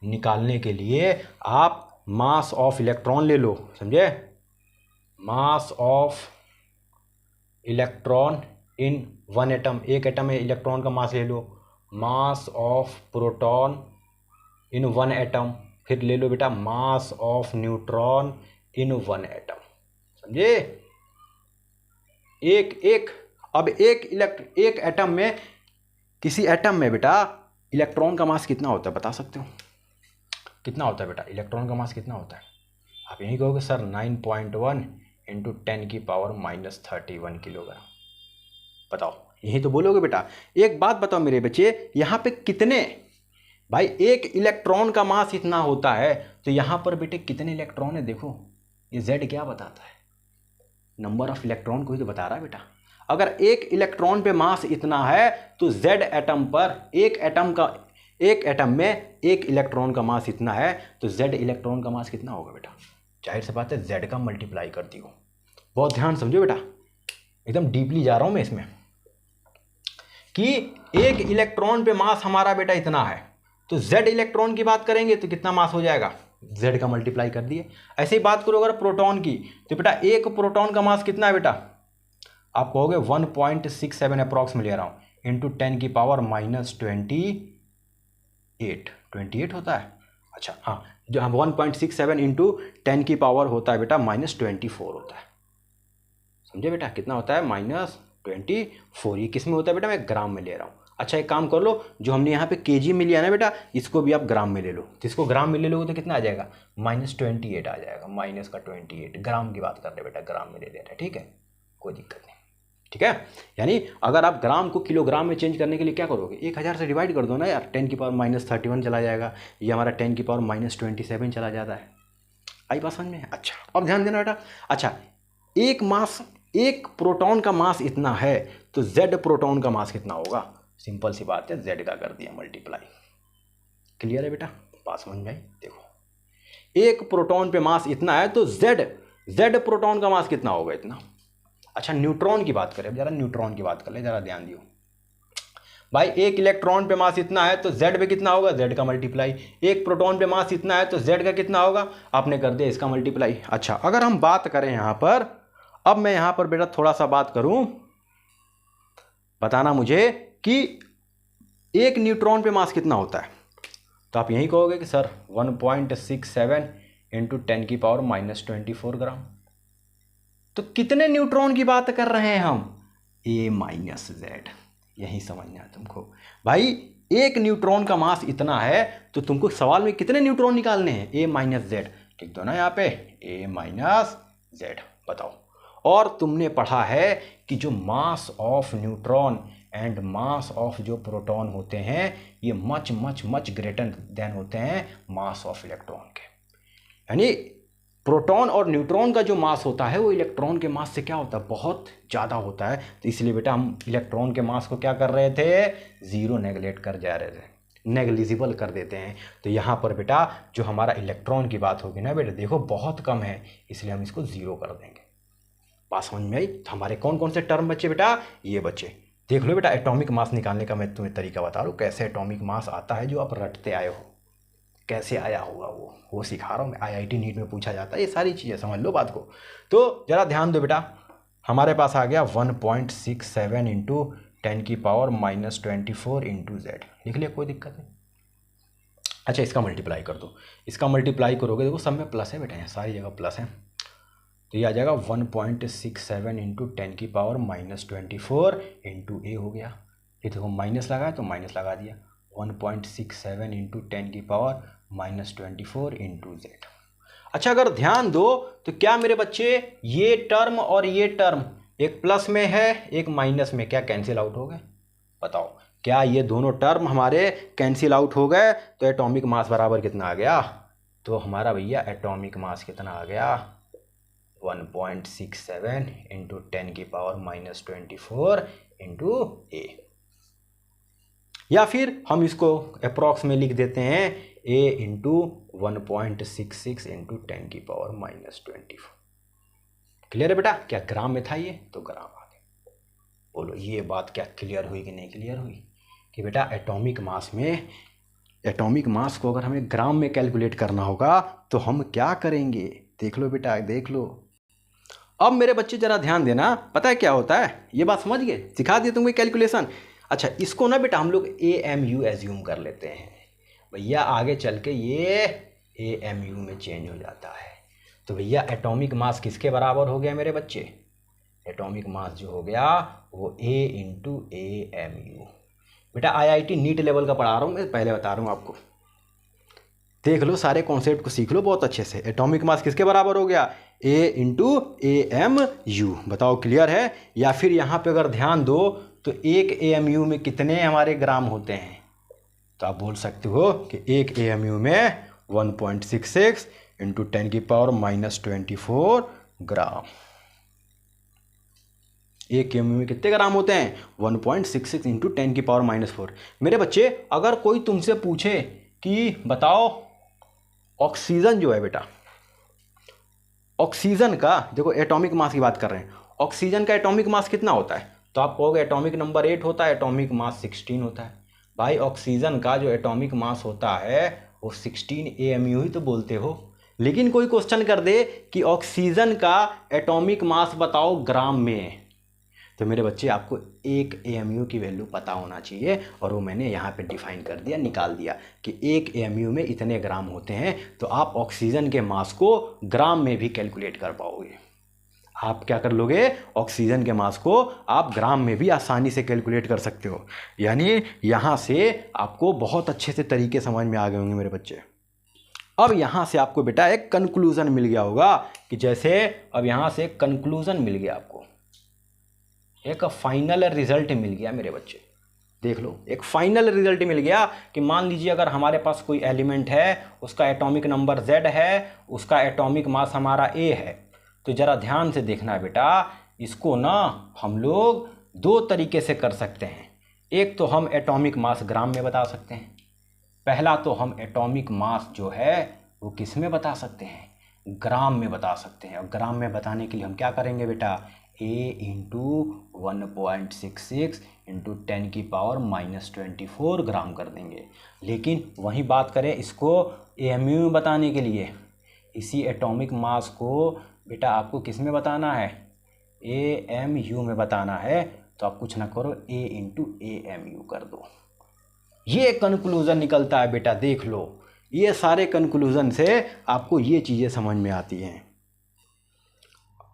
निकालने के लिए आप मास ऑफ इलेक्ट्रॉन ले लो, समझे, mass of electron in one atom, एक एटम में इलेक्ट्रॉन का मास ले लो, mass of proton in one atom, फिर ले लो बेटा mass of neutron in one atom, समझे। अब एक एटम में, किसी एटम में बेटा इलेक्ट्रॉन का मास कितना होता है बता सकते हो, कितना होता है बेटा, इलेक्ट्रॉन का मास कितना होता है। आप यही कहोगे सर 9.1 इंटू 10 की पावर माइनस 31 किलोग्राम। बताओ यही तो बोलोगे बेटा। एक बात बताओ मेरे बच्चे, यहाँ पे कितने, भाई एक इलेक्ट्रॉन का मास इतना होता है, तो यहाँ पर बेटे कितने इलेक्ट्रॉन है, देखो ये Z क्या बताता है, नंबर ऑफ इलेक्ट्रॉन को ही तो बता रहा है बेटा। अगर एक इलेक्ट्रॉन पे मास इतना है तो Z एटम पर, एक एटम में एक इलेक्ट्रॉन का मास इतना है, तो Z इलेक्ट्रॉन का मास कितना होगा बेटा, जाहिर सी बात है Z का मल्टीप्लाई कर दियो। बहुत ध्यान समझो बेटा, एकदम डीपली जा रहा हूं मैं इसमें, कि एक इलेक्ट्रॉन पे मास हमारा बेटा इतना है, तो Z इलेक्ट्रॉन की बात करेंगे तो कितना मास हो जाएगा, Z का मल्टीप्लाई कर दिए। ऐसे ही बात करो अगर प्रोटॉन की, तो बेटा एक प्रोटॉन का मास कितना है बेटा, आप कहोगे 1.67 अप्रॉक्स में ले रहा हूँ, इंटू 10 की पावर माइनस 28 होता है। अच्छा हाँ, जो 1.67 इंटू 10 की पावर होता है बेटा माइनस 24 होता है, समझे बेटा, कितना होता है माइनस 24। ये किस में होता है बेटा, मैं ग्राम में ले रहा हूँ। अच्छा एक काम कर लो, जो हमने यहाँ पे केजी में लिया ना बेटा, इसको भी आप ग्राम में ले लो, तो इसको ग्राम में ले लोगे तो कितना आ जाएगा, माइनस 28 आ जाएगा, माइनस का 28, ग्राम की बात कर रहे बेटा, ग्राम में ले रहे हैं, ठीक है, कोई दिक्कत नहीं, ठीक है। यानी अगर आप ग्राम को किलोग्राम में चेंज करने के लिए क्या करोगे, 1000 से डिवाइड कर दो ना यार, 10 की पावर माइनस 31 चला जाएगा, ये हमारा 10 की पावर माइनस 27 चला जाता है। आई बात समझ में। अच्छा अब ध्यान देना बेटा, अच्छा एक प्रोटॉन का मास इतना है, तो Z प्रोटॉन का मास कितना होगा, सिंपल सी बात है, Z का कर दिया मल्टीप्लाई। क्लियर है बेटा, बात समझ में आई। देखो एक प्रोटॉन पे मास इतना है, तो Z प्रोटॉन का मास कितना होगा, इतना। अच्छा न्यूट्रॉन की बात करें, जरा न्यूट्रॉन की बात कर ले, जरा ध्यान दियो। भाई एक इलेक्ट्रॉन पे मास इतना है तो जेड पे कितना होगा, जेड का मल्टीप्लाई। एक प्रोटॉन पे मास इतना है तो जेड का कितना होगा, आपने कर दिया इसका मल्टीप्लाई। अच्छा अगर हम बात करें यहाँ पर, अब मैं यहाँ पर बेटा थोड़ा सा बात करूँ, बताना मुझे कि एक न्यूट्रॉन पे मास कितना होता है। तो आप यही कहोगे कि सर 1.67 इंटू 10⁻⁻24 ग्राम। तो कितने न्यूट्रॉन की बात कर रहे हैं हम, A माइनस जेड। यही समझना है तुमको भाई, एक न्यूट्रॉन का मास इतना है तो तुमको सवाल में कितने न्यूट्रॉन निकालने हैं, A माइनस जेड। ठीक दो ना यहाँ पे A माइनस जेड, बताओ। और तुमने पढ़ा है कि जो मास of neutron and mass of जो प्रोटॉन होते हैं ये much much much greater than होते हैं मास ऑफ इलेक्ट्रॉन के। यानी प्रोटॉन और न्यूट्रॉन का जो मास होता है वो इलेक्ट्रॉन के मास से क्या होता है, बहुत ज़्यादा होता है। तो इसलिए बेटा हम इलेक्ट्रॉन के मास को क्या कर रहे थे, ज़ीरो नेगलेक्ट कर जा रहे थे, नेगलिजिबल कर देते हैं। तो यहाँ पर बेटा जो हमारा इलेक्ट्रॉन की बात होगी ना बेटा, देखो बहुत कम है इसलिए हम इसको ज़ीरो कर देंगे। बात समझ में आई। तो हमारे कौन कौन से टर्म बचे बेटा, ये बचे। देख लो बेटा एटॉमिक मास निकालने का मैं तुम्हें तरीका बता रहा हूँ, कैसे एटॉमिक मास आता है जो आप रटते आए हो, कैसे आया होगा वो सिखा रहा हूँ मैं। IIT नीट में पूछा जाता है ये सारी चीज़ें, समझ लो बात को। तो ज़रा ध्यान दो बेटा, हमारे पास आ गया 1.67 इंटू 10⁻⁻24 इंटू जेड। लिख लिया, कोई दिक्कत नहीं। अच्छा इसका मल्टीप्लाई कर दो, इसका मल्टीप्लाई करोगे, देखो सब में प्लस है बेटा, यहाँ सारी जगह प्लस है। तो ये आ जाएगा 1.67 इंटू 10⁻⁻24 इंटू A हो गया। ये देखो माइनस लगा है तो माइनस लगा दिया, 1.67 इंटू 10⁻⁻24 इंटू जेड। अच्छा अगर ध्यान दो तो क्या मेरे बच्चे ये टर्म और ये टर्म एक प्लस में है एक माइनस में, क्या कैंसिल आउट हो गए, बताओ। क्या ये दोनों टर्म हमारे कैंसिल आउट हो गए? तो एटॉमिक मास बराबर कितना आ गया, तो हमारा भैया एटॉमिक मास कितना आ गया, 1.67 इंटू 10⁻⁻24 इंटू A। या फिर हम इसको अप्रॉक्स में लिख देते हैं A इंटू 1.66 इंटू 10⁻⁻24। क्लियर है बेटा? क्या ग्राम में था ये? तो ग्राम आ गया। बोलो ये बात क्या क्लियर हुई कि नहीं क्लियर हुई, कि बेटा एटॉमिक मास में, एटॉमिक मास को अगर हमें ग्राम में कैलकुलेट करना होगा तो हम क्या करेंगे, देख लो बेटा देख लो। अब मेरे बच्चे ज़रा ध्यान देना, पता है क्या होता है, ये बात समझ गए, सिखा दिया तुमको कैलकुलेशन। अच्छा इसको ना बेटा हम लोग AMU एज्यूम कर लेते हैं, भैया आगे चल के ये AMU में चेंज हो जाता है। तो भैया एटॉमिक मास किसके बराबर हो गया मेरे बच्चे, एटॉमिक मास जो हो गया वो A इंटू AMU। बेटा IIT नीट लेवल का पढ़ा रहा हूँ मैं, पहले बता रहा हूँ आपको, देख लो सारे कॉन्सेप्ट को सीख लो बहुत अच्छे से। एटॉमिक मास किसके बराबर हो गया, A इंटू AMU। बताओ क्लियर है? या फिर यहाँ पे अगर ध्यान दो तो एक AMU में कितने हमारे ग्राम होते हैं, तो आप बोल सकते हो कि एक AMU में 1.66 इंटू 10⁻⁻24 ग्राम। एक AMU में कितने ग्राम होते हैं, 1.66 इंटू 10⁻⁻4। मेरे बच्चे अगर कोई तुमसे पूछे कि बताओ ऑक्सीजन जो है बेटा, ऑक्सीजन का, देखो एटॉमिक मास की बात कर रहे हैं, ऑक्सीजन का एटॉमिक मास कितना होता है, तो आप कहोगे एटॉमिक नंबर 8 होता है, एटॉमिक मास 16 होता है। भाई ऑक्सीजन का जो एटॉमिक मास होता है वो 16 AMU ही तो बोलते हो। लेकिन कोई क्वेश्चन कर दे कि ऑक्सीजन का एटॉमिक मास बताओ ग्राम में, तो मेरे बच्चे आपको एक AMU की वैल्यू पता होना चाहिए, और वो मैंने यहाँ पे डिफाइन कर दिया, निकाल दिया कि एक AMU में इतने ग्राम होते हैं। तो आप ऑक्सीजन के मास को ग्राम में भी कैलकुलेट कर पाओगे। आप क्या कर लोगे, ऑक्सीजन के मास को आप ग्राम में भी आसानी से कैलकुलेट कर सकते हो। यानी यहाँ से आपको बहुत अच्छे से तरीके समझ में आ गए होंगे मेरे बच्चे। अब यहाँ से आपको बेटा एक कंक्लूजन मिल गया होगा, कि जैसे अब यहाँ से कंक्लूजन मिल गया आपको, एक फाइनल रिजल्ट मिल गया मेरे बच्चे। देख लो एक फाइनल रिजल्ट मिल गया कि मान लीजिए अगर हमारे पास कोई एलिमेंट है, उसका एटॉमिक नंबर Z है, उसका एटॉमिक मास हमारा A है। तो ज़रा ध्यान से देखना बेटा, इसको ना हम लोग दो तरीके से कर सकते हैं। एक तो हम एटॉमिक मास ग्राम में बता सकते हैं, पहला तो हम एटॉमिक मास जो है वो किस में बता सकते हैं, ग्राम में बता सकते हैं। और ग्राम में बताने के लिए हम क्या करेंगे बेटा, a इंटू 1.66 इंटू 10⁻⁻24 ग्राम कर देंगे। लेकिन वहीं बात करें इसको AMU में बताने के लिए, इसी एटॉमिक मास को बेटा आपको किस में बताना है, AMU में बताना है, तो आप कुछ ना करो A इंटू AMU कर दो। ये कंक्लूज़न निकलता है बेटा, देख लो। ये सारे कंक्लूज़न से आपको ये चीज़ें समझ में आती हैं।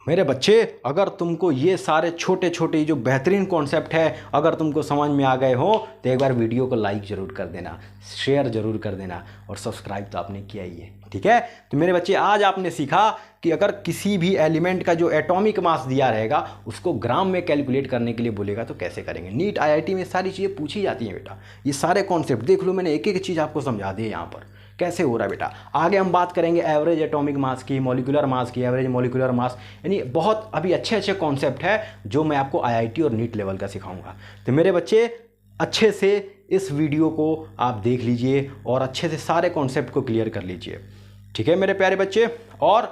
मेरे बच्चे, अगर तुमको ये सारे छोटे छोटे जो बेहतरीन कॉन्सेप्ट है अगर तुमको समझ में आ गए हो तो एक बार वीडियो को लाइक ज़रूर कर देना, शेयर ज़रूर कर देना और सब्सक्राइब तो आपने किया ही है, ठीक है। तो मेरे बच्चे, आज आपने सीखा कि अगर किसी भी एलिमेंट का जो एटॉमिक मास दिया रहेगा उसको ग्राम में कैलकुलेट करने के लिए बोलेगा तो कैसे करेंगे। नीट IIT में सारी चीज़ें पूछी जाती हैं बेटा। ये सारे कॉन्सेप्ट देख लो, मैंने एक एक चीज़ आपको समझा दी है यहाँ पर कैसे हो रहा है बेटा। आगे हम बात करेंगे एवरेज एटॉमिक मास की, मॉलिक्यूलर मास की, एवरेज मॉलिक्यूलर मास, यानी बहुत अभी अच्छे अच्छे कॉन्सेप्ट है जो मैं आपको IIT और नीट लेवल का सिखाऊंगा। तो मेरे बच्चे, अच्छे से इस वीडियो को आप देख लीजिए और अच्छे से सारे कॉन्सेप्ट को क्लियर कर लीजिए, ठीक है मेरे प्यारे बच्चे। और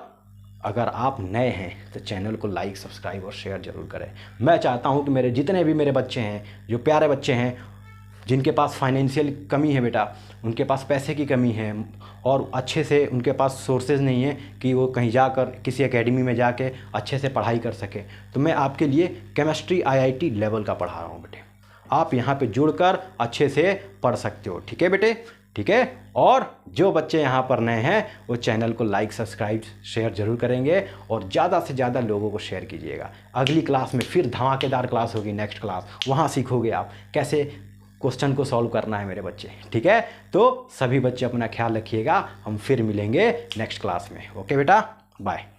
अगर आप नए हैं तो चैनल को लाइक, सब्सक्राइब और शेयर ज़रूर करें। मैं चाहता हूं कि मेरे जितने भी मेरे बच्चे हैं, जो प्यारे बच्चे हैं, जिनके पास फाइनेंशियल कमी है बेटा, उनके पास पैसे की कमी है और अच्छे से उनके पास सोर्सेज नहीं है कि वो कहीं जाकर किसी एकेडमी में जाके अच्छे से पढ़ाई कर सके, तो मैं आपके लिए केमिस्ट्री IIT लेवल का पढ़ा रहा हूँ बेटे। आप यहाँ पे जुड़कर अच्छे से पढ़ सकते हो, ठीक है बेटे, ठीक है। और जो बच्चे यहाँ पर नए हैं वो चैनल को लाइक, सब्सक्राइब, शेयर ज़रूर करेंगे और ज़्यादा से ज़्यादा लोगों को शेयर कीजिएगा। अगली क्लास में फिर धमाकेदार क्लास होगी, नेक्स्ट क्लास, वहाँ सीखोगे आप कैसे क्वेश्चन को सॉल्व करना है मेरे बच्चे, ठीक है। तो सभी बच्चे अपना ख्याल रखिएगा, हम फिर मिलेंगे नेक्स्ट क्लास में। ओके बेटा, बाय।